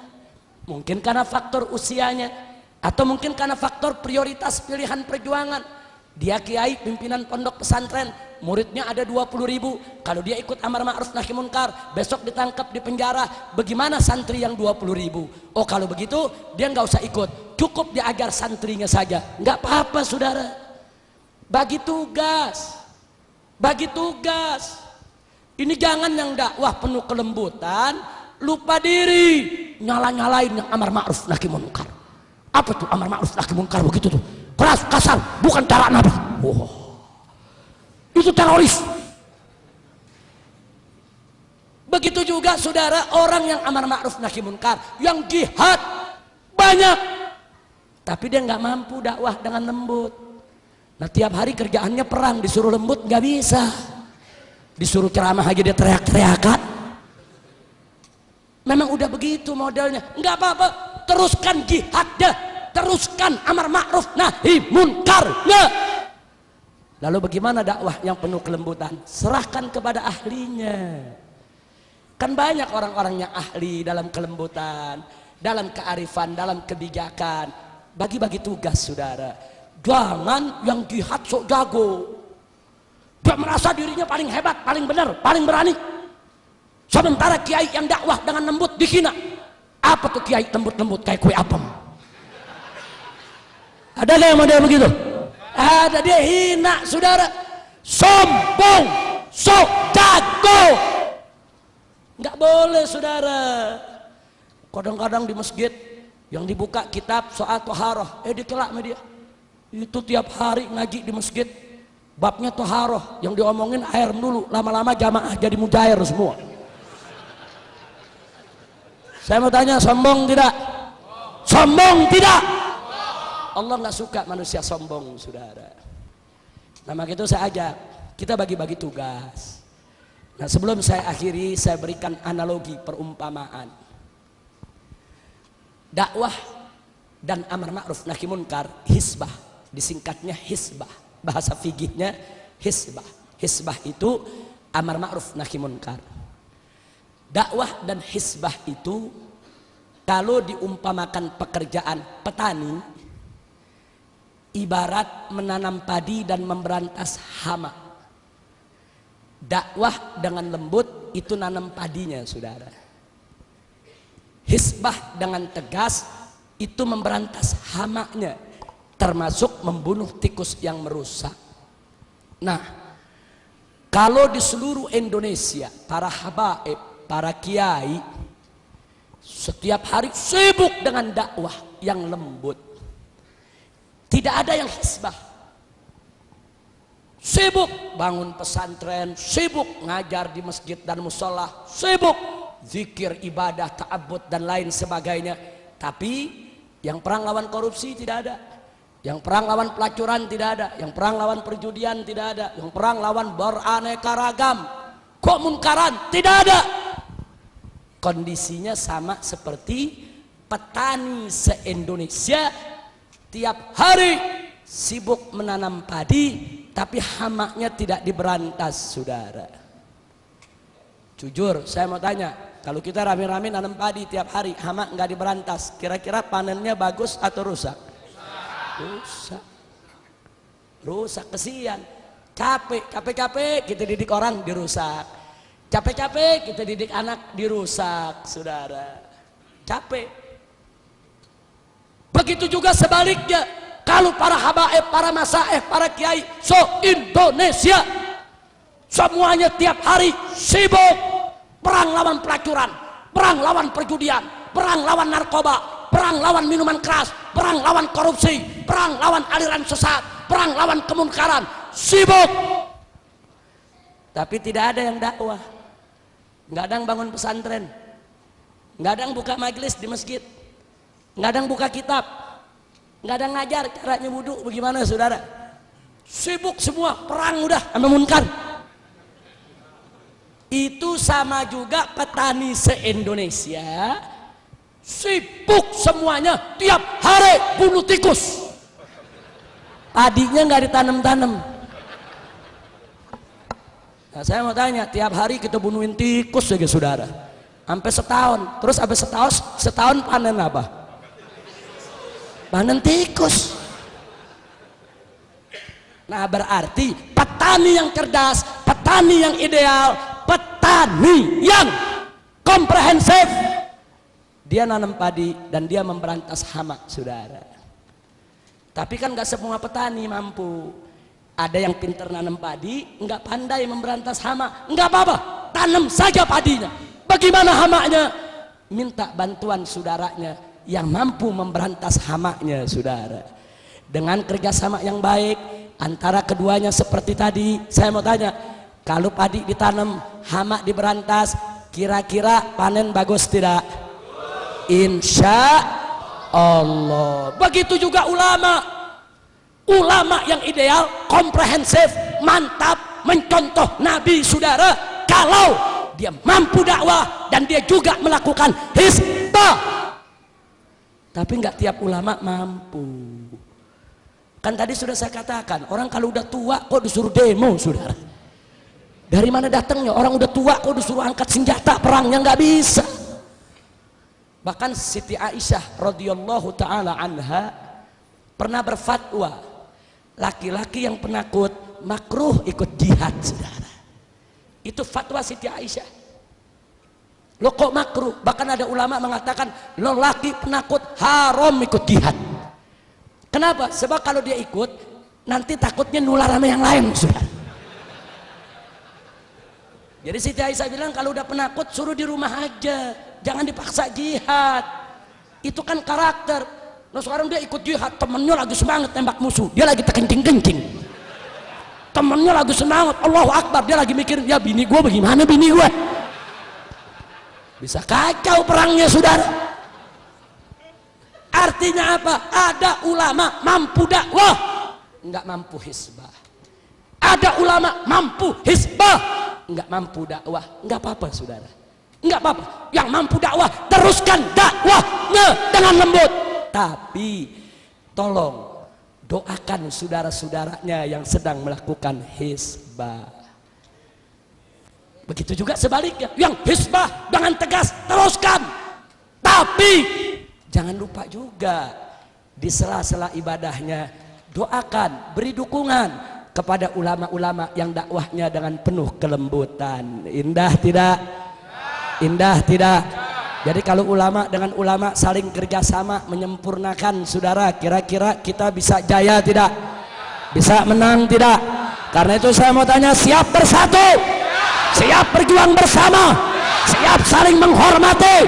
[SPEAKER 4] mungkin karena faktor usianya, atau mungkin karena faktor prioritas pilihan perjuangan. Dia kiai pimpinan pondok pesantren, muridnya ada 20.000. Kalau dia ikut amar ma'ruf nahi munkar, besok ditangkap di penjara. Bagaimana santri yang 20.000? Oh kalau begitu dia nggak usah ikut, cukup diajar santrinya saja. Nggak apa-apa, saudara. Bagi tugas. Bagi tugas. Ini jangan yang dakwah penuh kelembutan, lupa diri, nyala-nyalain yang amar ma'ruf nahi munkar. Apa tuh amar ma'ruf nahi munkar begitu tuh? Keras, kasar, bukan cara Nabi. Oh. Itu teroris. Begitu juga saudara, orang yang amar ma'ruf nahi munkar, yang jihad banyak, tapi dia nggak mampu dakwah dengan lembut. Nah tiap hari kerjaannya perang, disuruh lembut nggak bisa, disuruh ceramah aja dia teriak-teriakan. Memang udah begitu modelnya. Nggak apa-apa, teruskan jihadnya, teruskan amar ma'ruf nahi munkarnya. Lalu bagaimana dakwah yang penuh kelembutan? Serahkan kepada ahlinya. Kan banyak orang-orang yang ahli dalam kelembutan, dalam kearifan, dalam kebijakan. Bagi-bagi tugas saudara. Jangan yang jihad sok jago, dia merasa dirinya paling hebat, paling benar, paling berani. Sementara kiai yang dakwah dengan lembut dihina. Apa tuh kiai lembut-lembut kayak kue apem? Ada gak yang model begitu? Ada, dia hina saudara. Sombong, sok jago. Nggak boleh saudara. Kadang-kadang di masjid yang dibuka kitab soal toharoh, ditelak media. Itu tiap hari ngaji di masjid, babnya toharoh, yang diomongin air dulu, lama-lama jamaah jadi mujair semua. Saya mau tanya, sombong tidak? Sombong tidak? Allah nggak suka manusia sombong saudara. Nah maka itu saya ajak, kita bagi-bagi tugas. Nah sebelum saya akhiri, saya berikan analogi perumpamaan. Dakwah dan amar ma'ruf nahi munkar, hisbah, disingkatnya hisbah, bahasa fikihnya hisbah. Hisbah itu amar ma'ruf nahi munkar. Dakwah dan hisbah itu kalau diumpamakan pekerjaan petani, ibarat menanam padi dan memberantas hama. Dakwah dengan lembut itu nanam padinya saudara. Hisbah dengan tegas itu memberantas hamanya, termasuk membunuh tikus yang merusak. Nah, kalau di seluruh Indonesia para habaib, para kiai setiap hari sibuk dengan dakwah yang lembut, tidak ada yang hisbah. Sibuk bangun pesantren, sibuk ngajar di masjid dan musola, sibuk zikir, ibadah, ta'abbud dan lain sebagainya. Tapi yang perang lawan korupsi tidak ada, yang perang lawan pelacuran tidak ada, yang perang lawan perjudian tidak ada, yang perang lawan beraneka ragam kemunkaran tidak ada. Kondisinya sama seperti petani se-Indonesia tiap hari sibuk menanam padi, tapi hamaknya tidak diberantas saudara. Jujur saya mau tanya, kalau kita rame-rame nanam padi tiap hari, hamak nggak diberantas, kira-kira panennya bagus atau rusak? Rusak. Rusak, kesian. Capek kita didik orang dirusak. Capek kita didik anak dirusak saudara. Capek. Begitu juga sebaliknya. Kalau para habaib, para masaih, para kiai se-Indonesia semuanya tiap hari sibuk perang lawan pelacuran, perang lawan perjudian, perang lawan narkoba, perang lawan minuman keras, perang lawan korupsi, perang lawan aliran sesat, perang lawan kemunkaran, sibuk. Tapi tidak ada yang dakwah, nggak ada yang bangun pesantren, nggak ada yang buka majelis di masjid, nggak ada yang buka kitab, nggak ada yang ngajar caranya wudhu bagaimana saudara. Sibuk semua, perang udah sama munkar. Itu sama juga petani se-Indonesia sibuk semuanya tiap hari bunuh tikus, padinya nggak ditanam-tanam. Nah, saya mau tanya, tiap hari kita bunuhin tikus saja saudara, sampai setahun, terus sampai setahun panen apa? Panen tikus. Nah berarti petani yang cerdas, petani yang ideal, petani yang komprehensif, dia nanam padi dan dia memberantas hama saudara. Tapi kan gak semua petani mampu. Ada yang pintar nanam padi, nggak pandai memberantas hama, nggak apa-apa, tanam saja padinya. Bagaimana hamanya? Minta bantuan saudaranya yang mampu memberantas hamanya, saudara. Dengan kerjasama yang baik antara keduanya seperti tadi, saya mau tanya, kalau padi ditanam, hama diberantas, kira-kira panen bagus tidak? Insya Allah. Begitu juga ulama. Ulama yang ideal, komprehensif, mantap, mencontoh Nabi, saudara. Kalau dia mampu dakwah dan dia juga melakukan hizbah. Tapi nggak tiap ulama mampu. Kan tadi sudah saya katakan, orang kalau udah tua kok disuruh demo, saudara. Dari mana datangnya? Orang udah tua kok disuruh angkat senjata perangnya, nggak bisa. Bahkan Siti Aisyah radhiyallahu taala anha pernah berfatwa, laki-laki yang penakut makruh ikut jihad, saudara. Itu fatwa Siti Aisyah. Lo kok makruh? Bahkan ada ulama mengatakan lelaki penakut haram ikut jihad. Kenapa? Sebab kalau dia ikut nanti takutnya nular sama yang lain, saudara. Jadi Siti Aisyah bilang kalau udah penakut suruh di rumah aja, jangan dipaksa jihad. Itu kan karakter. Nah sekarang dia ikut jihad, temennya lagi semangat tembak musuh, dia lagi terkencing-kencing. Temennya lagi semangat, Allahu Akbar, dia lagi mikir, ya bini gue bagaimana bini gue? Bisa kacau perangnya, saudara. Artinya apa? Ada ulama mampu dakwah, nggak mampu hizbah. Ada ulama mampu hizbah, nggak mampu dakwah. Nggak apa-apa, saudara. Nggak apa-apa. Yang mampu dakwah, teruskan dakwahnya dengan lembut. Tapi tolong doakan saudara-saudaranya yang sedang melakukan hizbah. Begitu juga sebaliknya, yang hizbah dengan tegas teruskan. Tapi jangan lupa juga di sela-sela ibadahnya doakan, beri dukungan kepada ulama-ulama yang dakwahnya dengan penuh kelembutan. Indah tidak? Indah tidak? Jadi kalau ulama dengan ulama saling kerjasama menyempurnakan, saudara, kira-kira kita bisa jaya tidak? Bisa menang tidak? Karena itu saya mau tanya, siap bersatu? Siap berjuang bersama? Siap saling menghormati?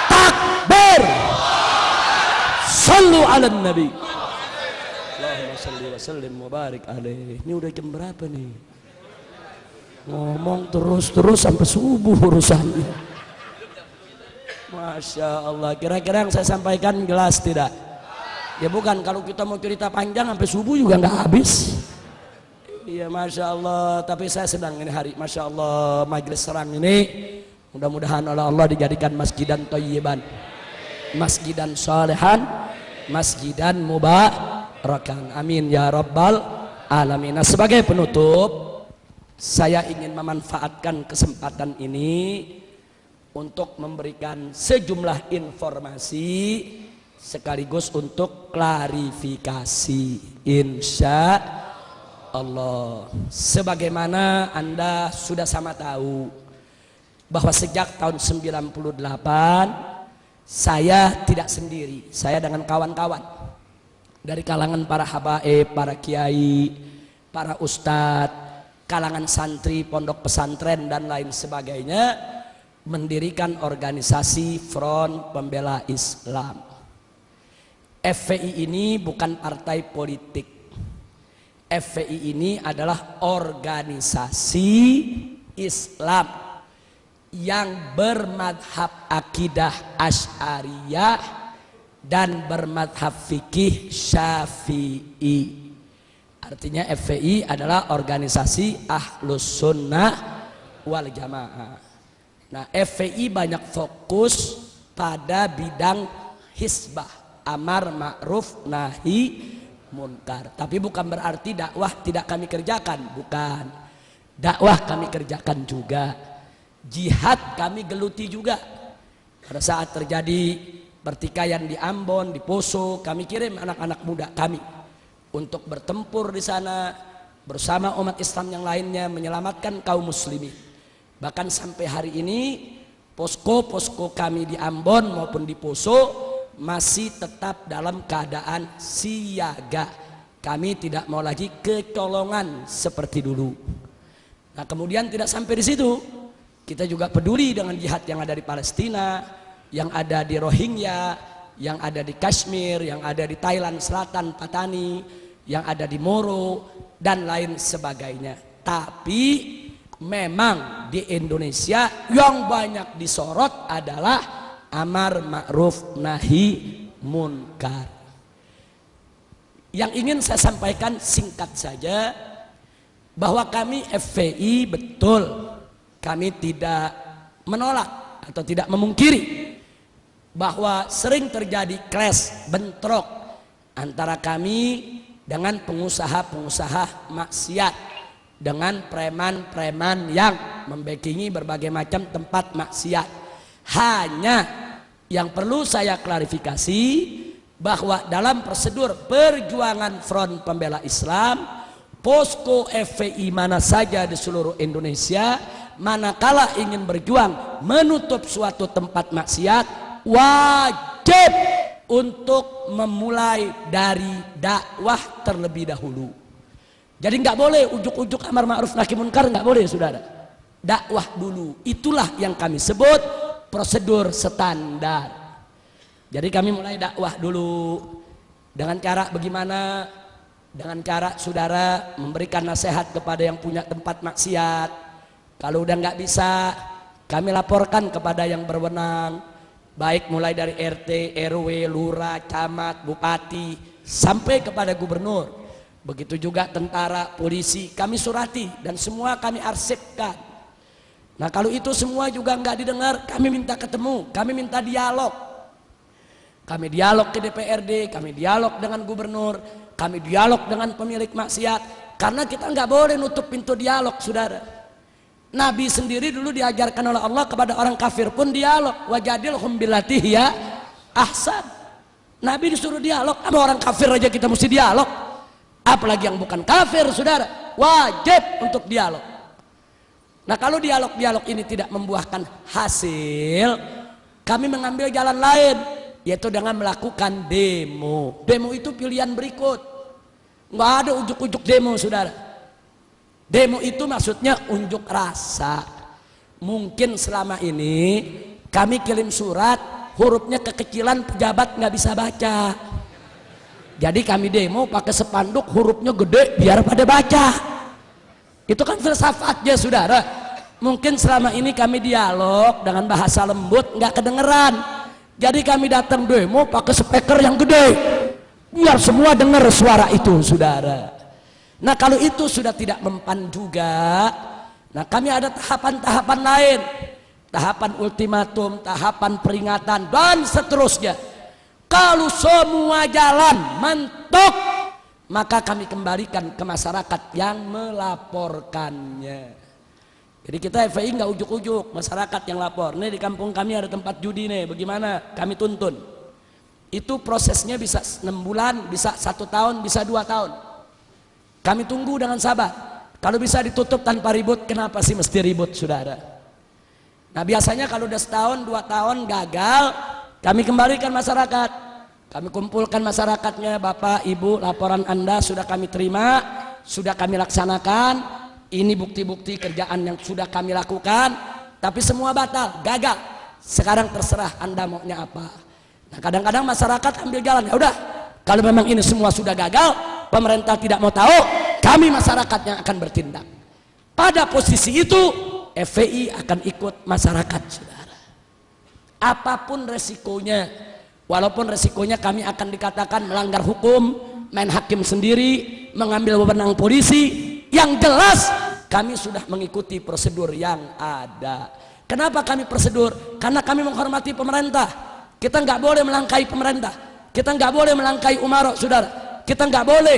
[SPEAKER 4] Takbir! Sallu ala nabi. Allahumma salli wa sallim wa barik alaih. Ini udah jam berapa nih? Ngomong terus-terus sampai subuh urusannya. Masya Allah, kira-kira yang saya sampaikan jelas tidak? Ya bukan, kalau kita mau cerita panjang sampai subuh juga nggak habis. Iya Masya Allah, tapi saya sedang ini hari, Masya Allah, majelis serang ini mudah-mudahan oleh Allah dijadikan masjidan thayyiban, masjidan salihan, masjidan mubarakan, amin ya rabbal alamin. Nah, sebagai penutup, saya ingin memanfaatkan kesempatan ini untuk memberikan sejumlah informasi sekaligus untuk klarifikasi, insya Allah. Sebagaimana Anda sudah sama tahu bahwa sejak tahun 98 saya tidak sendiri, saya dengan kawan-kawan dari kalangan para habaib, para kiai, para ustadz, kalangan santri, pondok pesantren dan lain sebagainya, mendirikan organisasi Front Pembela Islam. FPI ini bukan partai politik. FPI ini adalah organisasi Islam yang bermadhab akidah Asy'ariyah dan bermadhab fikih Syafi'i. Artinya FPI adalah organisasi Ahlus Sunnah wal Jamaah. Nah, FPI banyak fokus pada bidang hizbah, amar ma'ruf nahi munkar. Tapi bukan berarti dakwah tidak kami kerjakan, bukan. Dakwah kami kerjakan juga. Jihad kami geluti juga. Pada saat terjadi pertikaian di Ambon, di Poso, kami kirim anak-anak muda kami untuk bertempur di sana bersama umat Islam yang lainnya menyelamatkan kaum muslimin. Bahkan sampai hari ini posko-posko kami di Ambon maupun di Poso masih tetap dalam keadaan siaga. Kami tidak mau lagi kecolongan seperti dulu. Nah, kemudian tidak sampai di situ, kita juga peduli dengan jihad yang ada di Palestina, yang ada di Rohingya, yang ada di Kashmir, yang ada di Thailand Selatan, Patani, yang ada di Moro, dan lain sebagainya. Tapi memang di Indonesia yang banyak disorot adalah amar ma'ruf nahi munkar. Yang ingin saya sampaikan singkat saja, bahwa kami FPI betul, kami tidak menolak atau tidak memungkiri bahwa sering terjadi clash, bentrok antara kami dengan pengusaha-pengusaha maksiat, dengan preman-preman yang membackingi berbagai macam tempat maksiat. Hanya yang perlu saya klarifikasi bahwa dalam prosedur perjuangan Front Pembela Islam, posko FPI mana saja di seluruh Indonesia, manakala ingin berjuang menutup suatu tempat maksiat, wajib untuk memulai dari dakwah terlebih dahulu. Jadi nggak boleh ujuk-ujuk amar ma'ruf nahi munkar, nggak boleh saudara. Dakwah dulu, itulah yang kami sebut prosedur standar. Jadi kami mulai dakwah dulu dengan cara bagaimana? Dengan cara saudara memberikan nasihat kepada yang punya tempat maksiat. Kalau udah nggak bisa, kami laporkan kepada yang berwenang, baik mulai dari RT, RW, lurah, camat, bupati, sampai kepada gubernur. Begitu juga tentara, polisi, kami surati dan semua kami arsipkan. Nah, kalau itu semua juga nggak didengar, kami minta ketemu, kami minta dialog. Kami dialog ke DPRD, kami dialog dengan gubernur, kami dialog dengan pemilik maksiat. Karena kita nggak boleh nutup pintu dialog, saudara. Nabi sendiri dulu diajarkan oleh Allah kepada orang kafir pun dialog. Wajadilhum billati hiya ahsan. Nabi disuruh dialog, sama orang kafir aja kita mesti dialog. Apalagi yang bukan kafir, saudara. Wajib untuk dialog. Nah, kalau dialog-dialog ini tidak membuahkan hasil, kami mengambil jalan lain, yaitu dengan melakukan demo. Demo itu pilihan berikut. Nggak ada ujuk-ujuk demo, saudara. Demo itu maksudnya unjuk rasa. Mungkin selama ini kami kirim surat, hurufnya kekecilan, pejabat nggak bisa baca. Jadi kami demo pakai spanduk, hurufnya gede biar pada baca. Itu kan filsafatnya, saudara. Mungkin selama ini kami dialog dengan bahasa lembut, nggak kedengeran. Jadi kami datang demo pakai speaker yang gede, biar semua dengar suara itu, saudara. Nah, kalau itu sudah tidak mempan juga, nah kami ada tahapan-tahapan lain, tahapan ultimatum, tahapan peringatan, dan seterusnya. Kalau semua jalan mentok, maka kami kembalikan ke masyarakat yang melaporkannya. Jadi kita FPI nggak ujuk-ujuk, masyarakat yang lapor. Nih di kampung kami ada tempat judi nih, bagaimana? Kami tuntun. Itu prosesnya bisa 6 bulan, bisa 1 tahun, bisa 2 tahun. Kami tunggu dengan sabar. Kalau bisa ditutup tanpa ribut, kenapa sih mesti ribut, saudara? Nah, biasanya kalau udah 1 tahun, 2 tahun gagal, kami kembalikan masyarakat. Kami kumpulkan masyarakatnya, Bapak, Ibu, laporan Anda sudah kami terima, sudah kami laksanakan. Ini bukti-bukti kerjaan yang sudah kami lakukan, tapi semua batal, gagal. Sekarang terserah Anda maunya apa. Nah, kadang-kadang masyarakat ambil jalan, ya udah, kalau memang ini semua sudah gagal, pemerintah tidak mau tahu, kami masyarakat yang akan bertindak. Pada posisi itu, FPI akan ikut masyarakat, saudara. Apapun resikonya, walaupun resikonya kami akan dikatakan melanggar hukum, main hakim sendiri, mengambil wewenang polisi, yang jelas kami sudah mengikuti prosedur yang ada. Kenapa kami prosedur? Karena kami menghormati pemerintah. Kita nggak boleh melangkahi pemerintah. Kita nggak boleh melangkahi umarok, saudara. Kita nggak boleh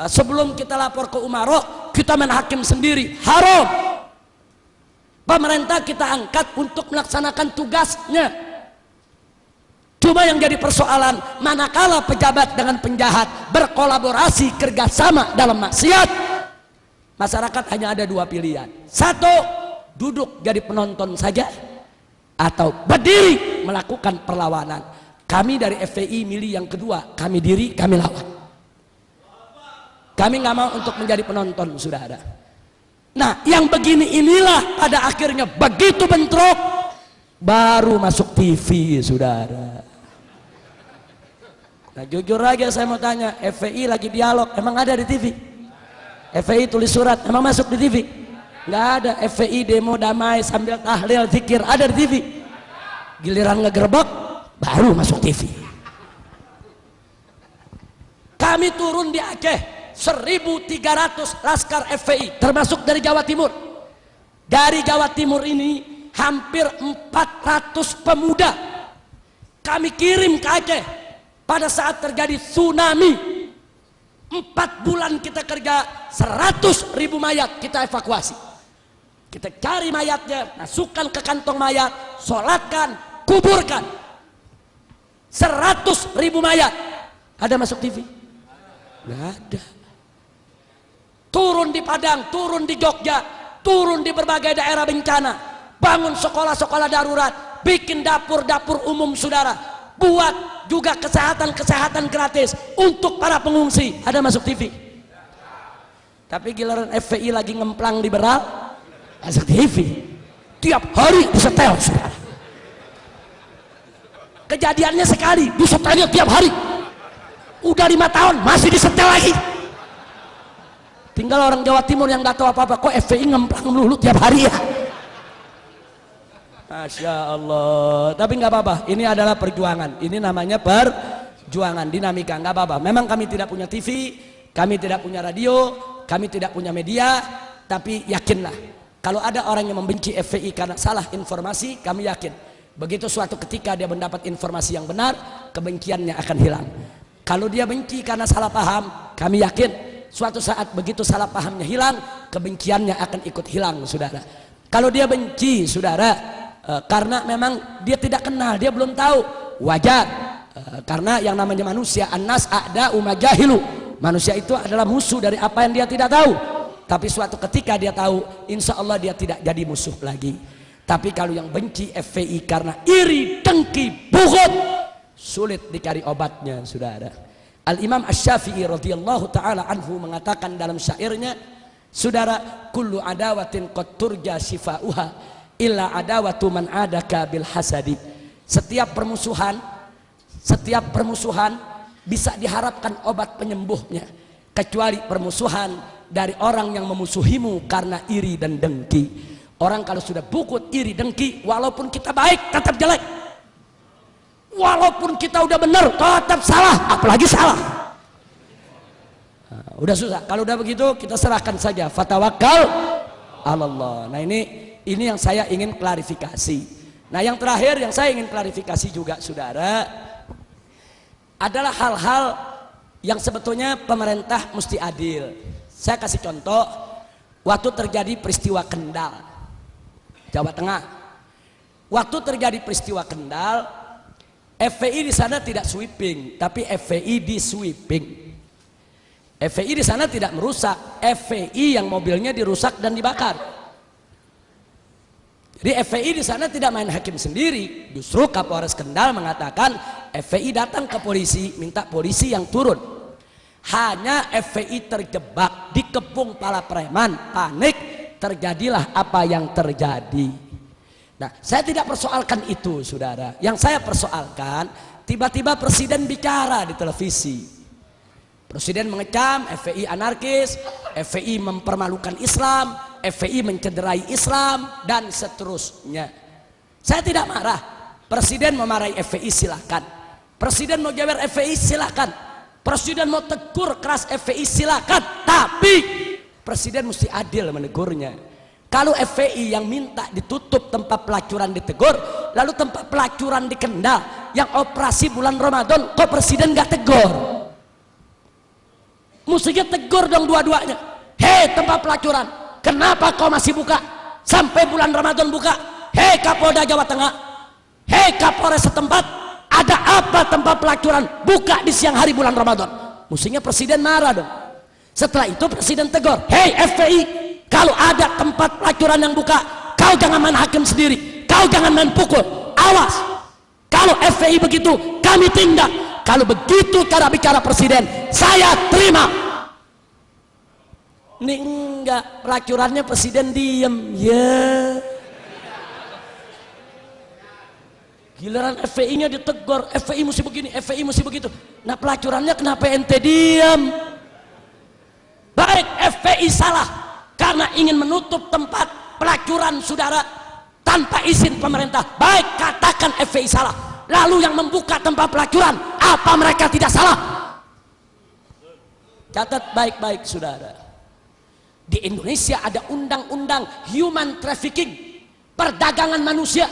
[SPEAKER 4] sebelum kita lapor ke umarok kita main hakim sendiri. Haram. Pemerintah kita angkat untuk melaksanakan tugasnya. Cuma yang jadi persoalan, manakala pejabat dengan penjahat berkolaborasi kerjasama dalam maksiat, masyarakat hanya ada 2 pilihan. 1, duduk jadi penonton saja, atau berdiri melakukan perlawanan. Kami dari FPI milih yang kedua, kami diri, kami lawan. Kami nggak mau untuk menjadi penonton, saudara. Nah, yang begini inilah pada akhirnya begitu bentrok baru masuk TV, saudara. Nah, jujur aja saya mau tanya, FPI lagi dialog, emang ada di TV? FPI tulis surat, emang masuk di TV? Nggak ada. FPI demo damai sambil tahlil zikir, ada di TV? Giliran ngegerebek baru masuk TV. Kami turun di Aceh, 1.300 laskar FPI termasuk dari Jawa Timur. Dari Jawa Timur ini hampir 400 pemuda kami kirim ke Aceh pada saat terjadi tsunami. 4 bulan kita kerja, 100.000 mayat kita evakuasi. Kita cari mayatnya, masukkan ke kantong mayat, sholatkan, kuburkan. 100.000 mayat. Ada masuk TV? Nggak ada. Turun di Padang, turun di Jogja, turun di berbagai daerah bencana, bangun sekolah-sekolah darurat, bikin dapur-dapur umum, saudara, buat juga kesehatan gratis untuk para pengungsi. Ada masuk TV? Tapi giliran FPI lagi ngemplang liberal, masuk TV. Tiap hari disetel, saudara. Kejadiannya sekali, disetelnya tiap hari. Udah 5 tahun masih disetel lagi. Tinggal orang Jawa Timur yang nggak tahu apa-apa, kok FPI ngemplang melulu tiap hari ya. Masya Allah. Tapi nggak apa-apa, ini adalah perjuangan. Ini namanya perjuangan, dinamika, nggak apa-apa. Memang kami tidak punya TV, kami tidak punya radio, kami tidak punya media. Tapi yakinlah, kalau ada orang yang membenci FPI karena salah informasi, kami yakin begitu suatu ketika dia mendapat informasi yang benar, kebenciannya akan hilang. Kalau dia benci karena salah paham, kami yakin suatu saat begitu salah pahamnya hilang, kebenciannya akan ikut hilang, saudara. Kalau dia benci, saudara, karena memang dia tidak kenal, dia belum tahu, wajar. Karena yang namanya manusia, annas a'da'u majahilu. Manusia itu adalah musuh dari apa yang dia tidak tahu. Tapi suatu ketika dia tahu, insya Allah dia tidak jadi musuh lagi. Tapi kalau yang benci FPI karena iri, dengki, bughut, sulit dicari obatnya, saudara. Al-Imam Asy-Syafi'i radhiyallahu ta'ala anhu mengatakan dalam syairnya, saudara, kullu adawatin qad turja shifa'uha illa adawatu man adaka bil hasadi. Setiap permusuhan bisa diharapkan obat penyembuhnya, kecuali permusuhan dari orang yang memusuhimu karena iri dan dengki. Orang kalau sudah bukut, iri, dengki, walaupun kita baik tetap jelek. Walaupun kita udah benar tetap salah, apalagi salah. Nah, udah susah. Kalau udah begitu kita serahkan saja, fatawakkal 'alallah. Nah, ini yang saya ingin klarifikasi. Nah, yang terakhir yang saya ingin klarifikasi juga, saudara, adalah hal-hal yang sebetulnya pemerintah mesti adil. Saya kasih contoh, waktu terjadi peristiwa Kendal, Jawa Tengah. Waktu terjadi peristiwa Kendal, FPI di sana tidak sweeping, tapi FPI di sweeping. FPI di sana tidak merusak, FPI yang mobilnya dirusak dan dibakar. Jadi FPI di sana tidak main hakim sendiri. Justru Kapolres Kendal mengatakan FPI datang ke polisi, minta polisi yang turun. Hanya FPI terjebak, dikepung pala preman, panik, terjadilah apa yang terjadi. Nah, saya tidak persoalkan itu, saudara. Yang saya persoalkan, tiba-tiba presiden bicara di televisi. Presiden mengecam FPI anarkis, FPI mempermalukan Islam, FPI mencederai Islam, dan seterusnya. Saya tidak marah. Presiden memarahi FPI silakan. Presiden mau jewer FPI silakan. Presiden mau tegur keras FPI silakan. Tapi presiden mesti adil menegurnya. Kalau FPI yang minta ditutup tempat pelacuran ditegur, lalu tempat pelacuran di Kendal yang operasi bulan Ramadan, kok presiden gak tegur? Mestinya tegur dong dua-duanya. Hei tempat pelacuran, kenapa kau masih buka sampai bulan Ramadan buka? Hei Kapolda Jawa Tengah, hei Kapolres setempat, ada apa tempat pelacuran buka di siang hari bulan Ramadan? Mestinya presiden marah dong. Setelah itu presiden tegur, hei FPI, kalau ada tempat pelacuran yang buka, kau jangan main hakim sendiri, kau jangan main pukul, awas. Kalau FPI begitu, kami tindak. Kalau begitu cara bicara presiden, saya terima. Nih enggak, pelacurannya presiden diem. Ya. Giliran FPI-nya ditegur, FPI mesti begini, FPI mesti begitu. Nah pelacurannya kenapa ente diam? Baik, FPI salah karena ingin menutup tempat pelacuran saudara tanpa izin pemerintah. Baik, katakan FPI salah. Lalu yang membuka tempat pelacuran, apa mereka tidak salah? Catat baik-baik saudara. Di Indonesia ada undang-undang human trafficking, perdagangan manusia.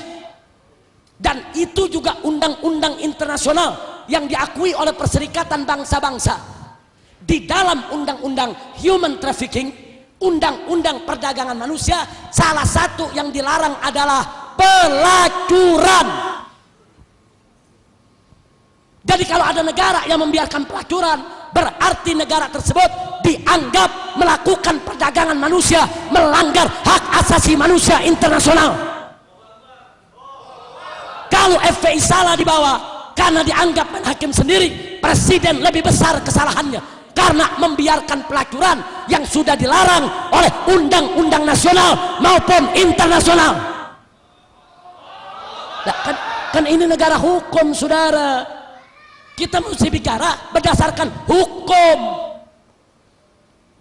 [SPEAKER 4] Dan itu juga undang-undang internasional yang diakui oleh Perserikatan Bangsa-Bangsa. Di dalam undang-undang human trafficking, undang-undang perdagangan manusia, salah satu yang dilarang adalah pelacuran. Jadi kalau ada negara yang membiarkan pelacuran, berarti negara tersebut dianggap melakukan perdagangan manusia, melanggar hak asasi manusia internasional. Kalau FPI salah di bawah karena dianggap main hakim sendiri, presiden lebih besar kesalahannya karena membiarkan pelacuran yang sudah dilarang oleh undang-undang nasional maupun internasional. Nah, kan ini negara hukum saudara, kita mesti bicara berdasarkan hukum.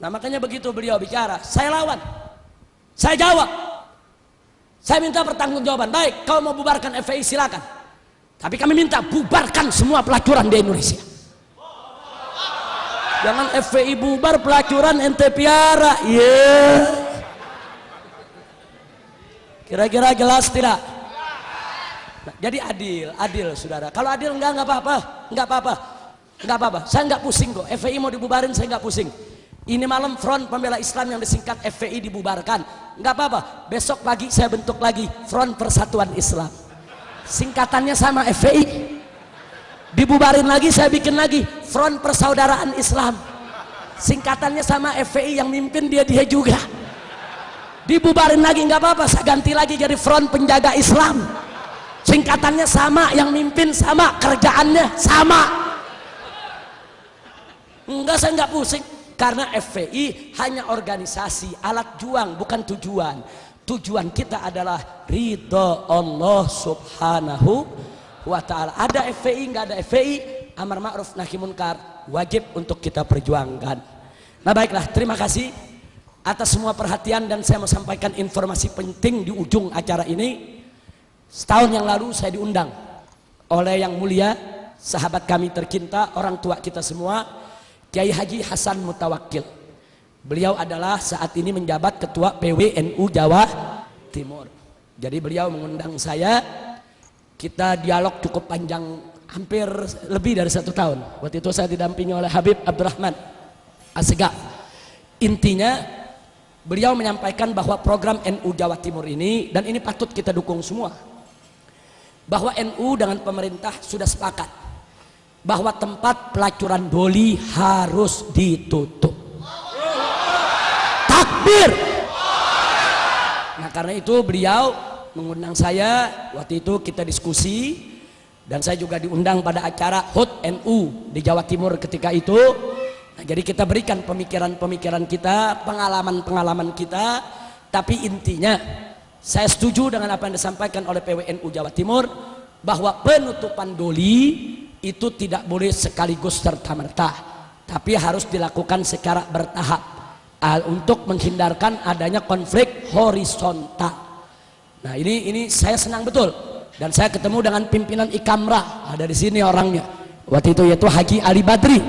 [SPEAKER 4] Nah makanya begitu beliau bicara, saya lawan, saya jawab. Saya minta pertanggungjawaban. Baik, kalau mau bubarkan FPI silakan. Tapi kami minta bubarkan semua pelacuran di Indonesia. Jangan FPI bubar, pelacuran ente piara. Yeah. Kira-kira jelas tidak? Nah, jadi adil saudara. Kalau adil enggak apa-apa. Saya enggak pusing kok. FPI mau dibubarin saya enggak pusing. Ini malam Front Pembela Islam yang disingkat FPI dibubarkan, nggak apa-apa. Besok pagi saya bentuk lagi Front Persatuan Islam, singkatannya sama FPI. Dibubarin lagi saya bikin lagi Front Persaudaraan Islam, singkatannya sama FPI, yang mimpin dia juga. Dibubarin lagi nggak apa-apa, saya ganti lagi jadi Front Penjaga Islam, singkatannya sama, yang mimpin sama, kerjaannya sama. Enggak, saya nggak pusing. Karena FPI hanya organisasi, alat juang, bukan tujuan. Tujuan kita adalah ridho Allah subhanahu wa ta'ala. Ada FPI, nggak ada FPI, amar ma'ruf nahi munkar wajib untuk kita perjuangkan. Nah baiklah, terima kasih atas semua perhatian, dan saya mau sampaikan informasi penting di ujung acara ini. Setahun yang lalu saya diundang oleh yang mulia sahabat kami tercinta, orang tua kita semua, Kiai Haji Hasan Mutawakkil. Beliau adalah saat ini menjabat Ketua PWNU Jawa Timur. Jadi beliau mengundang saya, kita dialog cukup panjang, hampir lebih dari 1 tahun. Waktu itu saya didampingi oleh Habib Abdurrahman Assegaf. Intinya beliau menyampaikan bahwa program NU Jawa Timur ini, dan ini patut kita dukung semua, bahwa NU dengan pemerintah sudah sepakat bahwa tempat pelacuran doli harus ditutup. Takbir. Nah karena itu beliau mengundang saya, waktu itu kita diskusi, dan saya juga diundang pada acara HUT NU di Jawa Timur ketika itu. Nah, jadi kita berikan pemikiran-pemikiran kita, pengalaman-pengalaman kita, tapi intinya saya setuju dengan apa yang disampaikan oleh PWNU Jawa Timur, bahwa penutupan doli itu tidak boleh sekaligus serta-merta, tapi harus dilakukan secara bertahap untuk menghindarkan adanya konflik horizontal. Nah ini saya senang betul, dan saya ketemu dengan pimpinan Ikamrah, ada di sini orangnya waktu itu, yaitu Haji Ali Badri.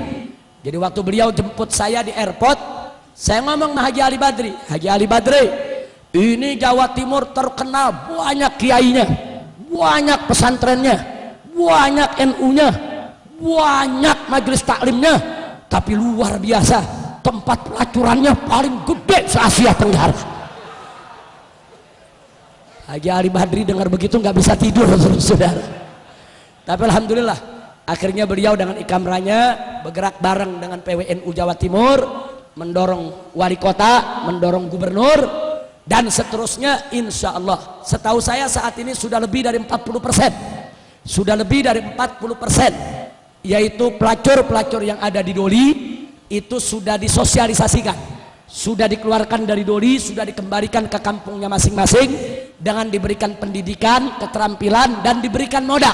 [SPEAKER 4] Jadi waktu beliau jemput saya di airport, saya ngomong sama Haji Ali Badri, Haji Ali Badri, ini Jawa Timur terkenal banyak kiainya, banyak pesantrennya, banyak NU-nya, banyak majelis taklimnya, tapi luar biasa tempat pelacurannya paling gede se-Asia Tenggara. Haji Ali Badri dengar begitu nggak bisa tidur saudara. Tapi alhamdulillah akhirnya beliau dengan Ikamrahnya bergerak bareng dengan PWNU Jawa Timur, mendorong wali kota, mendorong gubernur, dan seterusnya. Insya Allah setahu saya saat ini sudah lebih dari 40%. Sudah lebih dari 40%, yaitu pelacur-pelacur yang ada di doli itu sudah disosialisasikan. sudah dikeluarkan dari Doli, sudah dikembalikan ke kampungnya masing-masing dengan diberikan pendidikan, keterampilan, dan diberikan modal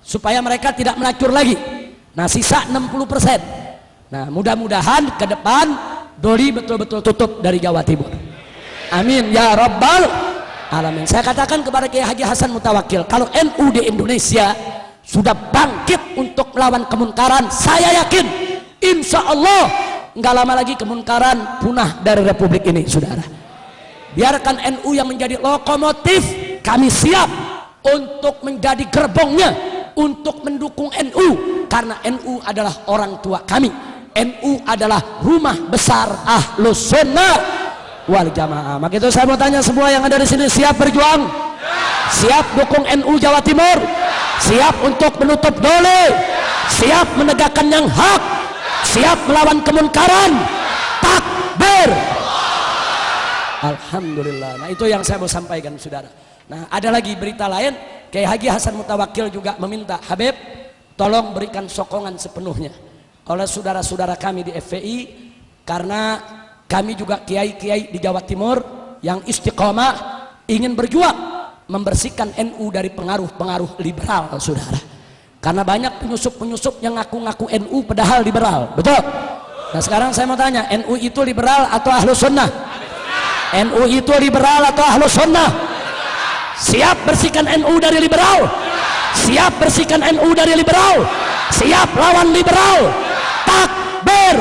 [SPEAKER 4] supaya mereka tidak melacur lagi. Nah, sisa 60%. Nah, mudah-mudahan ke depan Doli betul-betul tutup dari Jawa Timur. Amin ya rabbal alamin. Saya katakan kepada Kiai Haji Hasan Mutawakkil, kalau NU di Indonesia sudah bangkit untuk melawan kemunkaran, saya yakin insya Allah nggak lama lagi kemunkaran punah dari Republik ini, saudara. Biarkan NU yang menjadi lokomotif, kami siap untuk menjadi gerbongnya, untuk mendukung NU, karena NU adalah orang tua kami. NU adalah rumah besar Ahlus Sunnah wal Jamaah. Maka itu saya mau tanya semua yang ada di sini, siap berjuang? Siap dukung NU Jawa Timur? Siap untuk menutup Doli? Siap menegakkan yang hak? Siap melawan kemunkaran? Takbir! Alhamdulillah. Nah, itu yang saya mau sampaikan, saudara. Nah, ada lagi berita lain. Kiai Haji Hasan Mutawakkil juga meminta, Habib, tolong berikan sokongan sepenuhnya oleh saudara-saudara kami di FPI, karena kami juga kiai-kiai di Jawa Timur yang istiqomah ingin berjuang membersihkan NU dari pengaruh-pengaruh liberal, saudara. Karena banyak penyusup-penyusup yang ngaku-ngaku NU padahal liberal, betul? Nah, sekarang saya mau tanya, NU itu liberal atau Ahlus Sunnah? NU itu liberal atau Ahlus Sunnah? Siap bersihkan NU dari liberal? Siap bersihkan NU dari liberal? Siap lawan liberal? Takbir!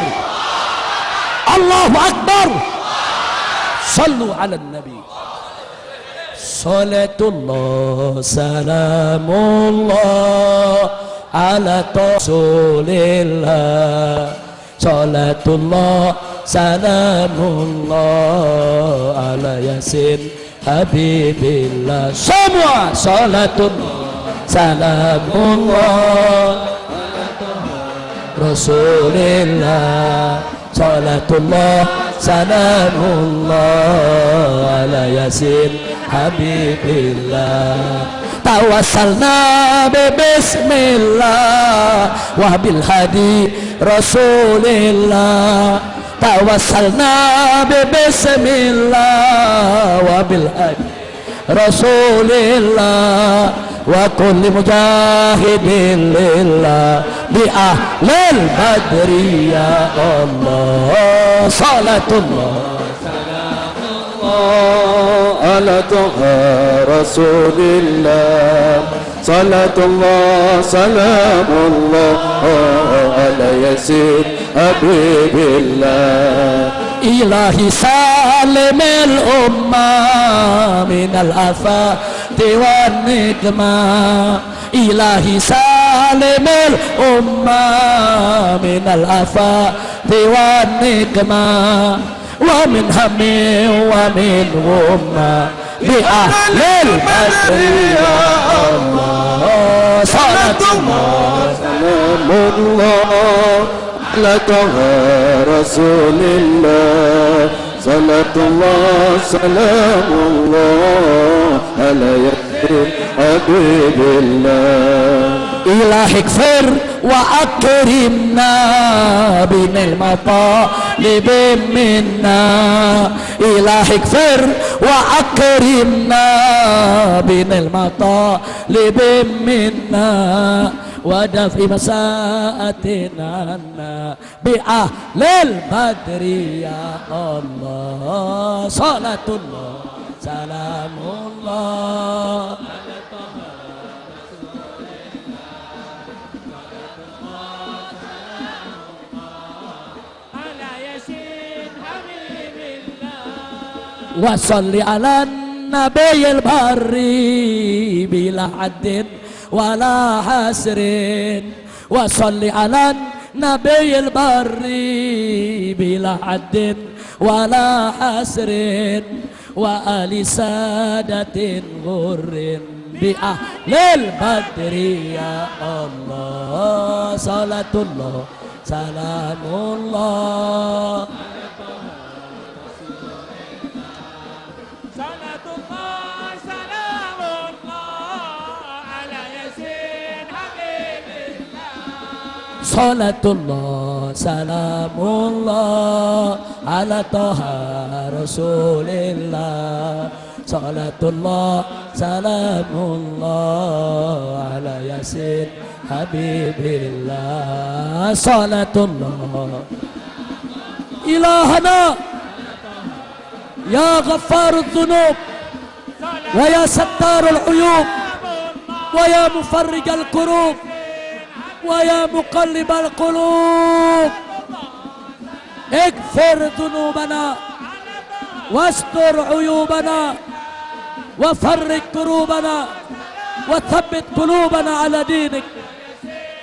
[SPEAKER 4] Allahu Akbar! Sallu ala Nabi. Salatullah salamullah ala Rasulillah. Salatullah salamullah ala Yasin Habibillah. Semua salatullah salamullah Rasulillah. Salatullah salamullah ala Yasin Habibillah. Tawassalna bismillah wa bil hadi Rasulillah. Tawassalna bismillah wa bil hadi Rasulillah wa kulli mujahidin lillah bi ahlil badri ya Allah. Salatullah ala Taha Rasulillah. Salatullah salamullah ala Yasin Habibillah. Ilahi salimil ummah minal afati wan nikmah. Ilahi salimil ummah minal afati wan nikmah. Wa min hammi wa min umma bi ahlil badri ya Allah. Salatullah salamullah ala Taha Rasulillah. Salatullah salamullah ala Yasin Habibillah. Ilahi kfir wa akrimna binil matalib minna. Ilahi kfir wa akrimna binil matalib minna wa dafi masaatina bi ahlil badri ya Allah. Salatullah salamullah wa salli ala nabiyil barri bila haddin wala hasrin. Wa salli ala nabiyil barri bila haddin wala hasrin wa ali sadatin ghurrin bi ahlil badri ya Allah. Salatullah salamullah Salatullah salamullah ala toha rasulillah. Salatullah salamullah ala yasin habibillah. Salatullah ilahana ya ghaffarudz dzunub wa ya sattarul uyub wa ya mufarrijal kurub wa ya muqallibal qulub ighfir dzunubana wastur uyubana wa farrij kurubana wa thabbit qulubana ala dinik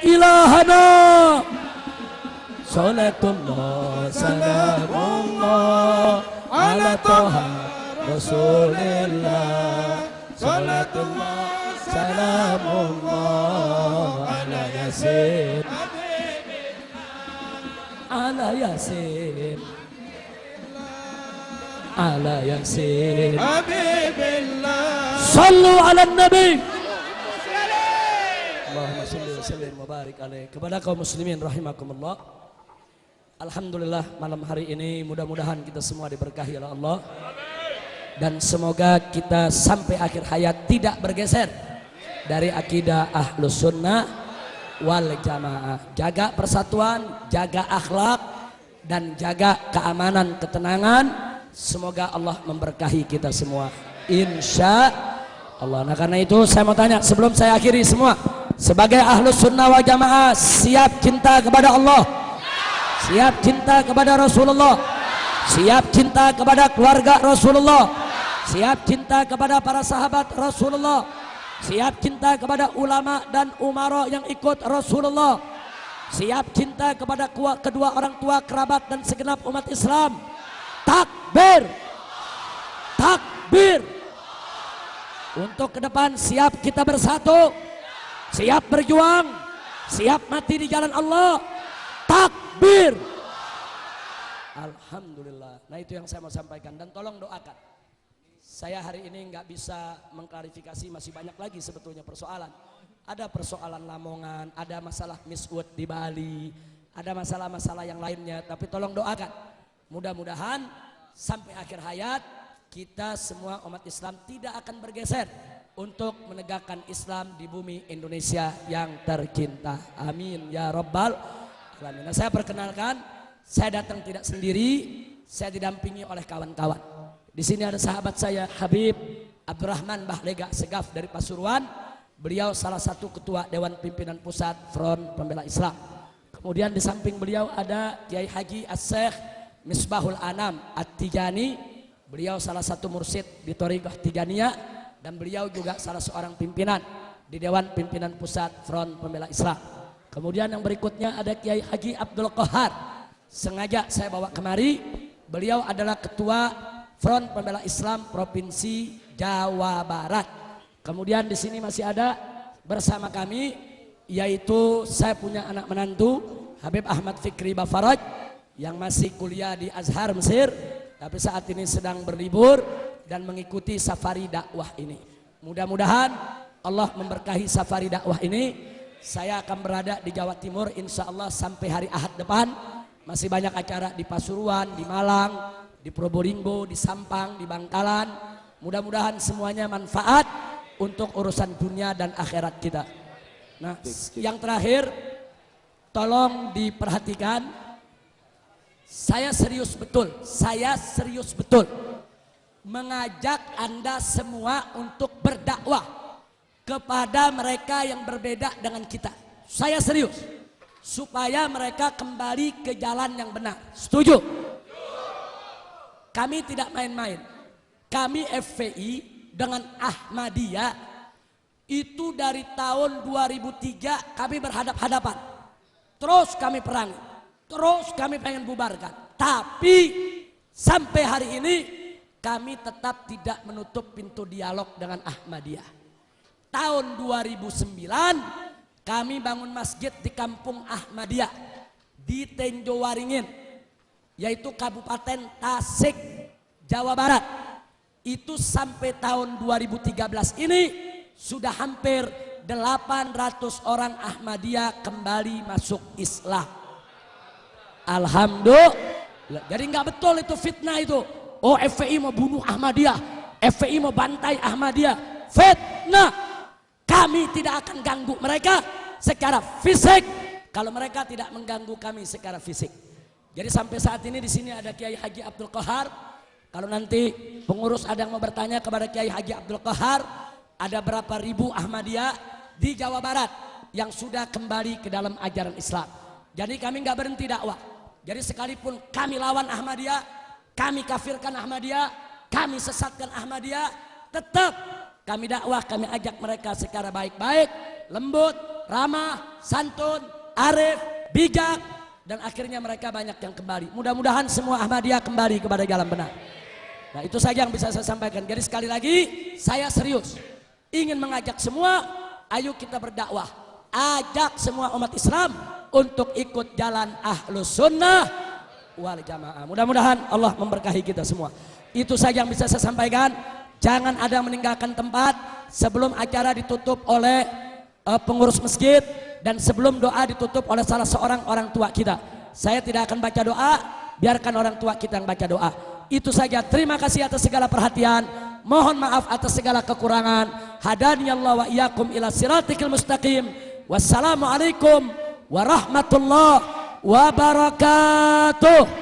[SPEAKER 4] ilahana. Salatullah salamullah ala toha rasulillah. Salatullah salamullah ala yasin ala yasin ala yasin habibillah. Sallu ala nabi. Allahumma salli wa sallim wa barik alaih. Kepada kaum muslimin rahimakumullah, alhamdulillah malam hari ini mudah-mudahan kita semua diberkahi oleh Allah. Dan semoga kita sampai akhir hayat tidak bergeser dari akidah Ahlus Sunnah wal Jamaah. Jaga persatuan, jaga akhlak, dan jaga keamanan, ketenangan. Semoga Allah memberkahi kita semua, insya Allah. Nah karena itu saya mau tanya sebelum saya akhiri semua, sebagai Ahlus Sunnah wal Jamaah siap cinta kepada Allah, siap cinta kepada Rasulullah, siap cinta kepada keluarga Rasulullah, siap cinta kepada para sahabat Rasulullah, siap cinta kepada ulama dan umara yang ikut Rasulullah, siap cinta kepada kedua orang tua, kerabat, dan segenap umat Islam. Takbir, takbir. Untuk ke depan siap kita bersatu, siap berjuang, siap mati di jalan Allah. Takbir. Alhamdulillah. Nah itu yang saya mau sampaikan, dan tolong doakan. Saya hari ini nggak bisa mengklarifikasi, masih banyak lagi sebetulnya persoalan. Ada persoalan Lamongan, ada masalah Miss Wood di Bali, ada masalah-masalah yang lainnya. Tapi tolong doakan, mudah-mudahan sampai akhir hayat kita semua umat Islam tidak akan bergeser untuk menegakkan Islam di bumi Indonesia yang tercinta. Amin ya rabbal alamin. Nah, saya perkenalkan, saya datang tidak sendiri, saya didampingi oleh kawan-kawan. Di sini ada sahabat saya Habib Abdurrahman Bahlega Segaf dari Pasuruan. Beliau salah satu ketua Dewan Pimpinan Pusat Front Pembela Islam. Kemudian di samping beliau ada Kiai Haji As-Syekh Misbahul Anam At-Tijani. Beliau salah satu mursyid di Thariqah Tijaniyah, dan beliau juga salah seorang pimpinan di Dewan Pimpinan Pusat Front Pembela Islam. Kemudian yang berikutnya ada Kiai Haji Abdul Qahar. Sengaja saya bawa kemari, beliau adalah ketua Front Pembela Islam Provinsi Jawa Barat. Kemudian di sini masih ada bersama kami, yaitu saya punya anak menantu Habib Ahmad Fikri Bafaraj yang masih kuliah di Azhar Mesir, tapi saat ini sedang berlibur dan mengikuti safari dakwah ini. Mudah-mudahan Allah memberkahi safari dakwah ini. Saya akan berada di Jawa Timur insya Allah sampai hari Ahad depan. Masih banyak acara di Pasuruan, di Malang, di Probolinggo, di Sampang, di Bangkalan. Mudah-mudahan semuanya manfaat untuk urusan dunia dan akhirat kita. Nah, yang terakhir, tolong diperhatikan. Saya serius betul mengajak Anda semua untuk berdakwah kepada mereka yang berbeda dengan kita. Saya serius supaya mereka kembali ke jalan yang benar. Setuju? Kami tidak main-main. Kami FPI dengan Ahmadiyah itu dari tahun 2003 kami berhadap-hadapan. Terus kami perangi. Terus kami pengen bubarkan, tapi sampai hari ini kami tetap tidak menutup pintu dialog dengan Ahmadiyah. Tahun 2009 kami bangun masjid di kampung Ahmadiyah di Tenjo Waringin, yaitu Kabupaten Tasik, Jawa Barat. Itu sampai tahun 2013 ini sudah hampir 800 orang Ahmadiyah kembali masuk Islam. Alhamdulillah. Jadi nggak betul itu fitnah itu. Oh, FPI mau bunuh Ahmadiyah, FPI mau bantai Ahmadiyah. Fitnah. Kami tidak akan ganggu mereka secara fisik kalau mereka tidak mengganggu kami secara fisik. Jadi sampai saat ini di sini ada Kiai Haji Abdul Qahar. Kalau nanti pengurus ada yang mau bertanya kepada Kiai Haji Abdul Qahar, ada berapa ribu Ahmadiyah di Jawa Barat yang sudah kembali ke dalam ajaran Islam. Jadi kami nggak berhenti dakwah. Jadi sekalipun kami lawan Ahmadiyah, kami kafirkan Ahmadiyah, kami sesatkan Ahmadiyah, tetap kami dakwah, kami ajak mereka secara baik-baik, lembut, ramah, santun, arif, bijak, dan akhirnya mereka banyak yang kembali. Mudah-mudahan semua Ahmadiyah kembali kepada jalan benar. Nah, itu saja yang bisa saya sampaikan. Jadi sekali lagi saya serius ingin mengajak semua, ayo kita berdakwah, ajak semua umat Islam untuk ikut jalan Ahlus Sunnah wal Jamaah. Mudah-mudahan Allah memberkahi kita semua. Itu saja yang bisa saya sampaikan. Jangan ada yang meninggalkan tempat sebelum acara ditutup oleh pengurus masjid dan sebelum doa ditutup oleh salah seorang orang tua kita. Saya tidak akan baca doa, biarkan orang tua kita yang baca doa. Itu saja. Terima kasih atas segala perhatian. Mohon maaf atas segala kekurangan. Hadaniyallahu wa iyyakum ila siratikal mustaqim. Wassalamualaikum warahmatullahi wabarakatuh.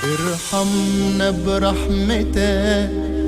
[SPEAKER 1] ارحمنا برحمتك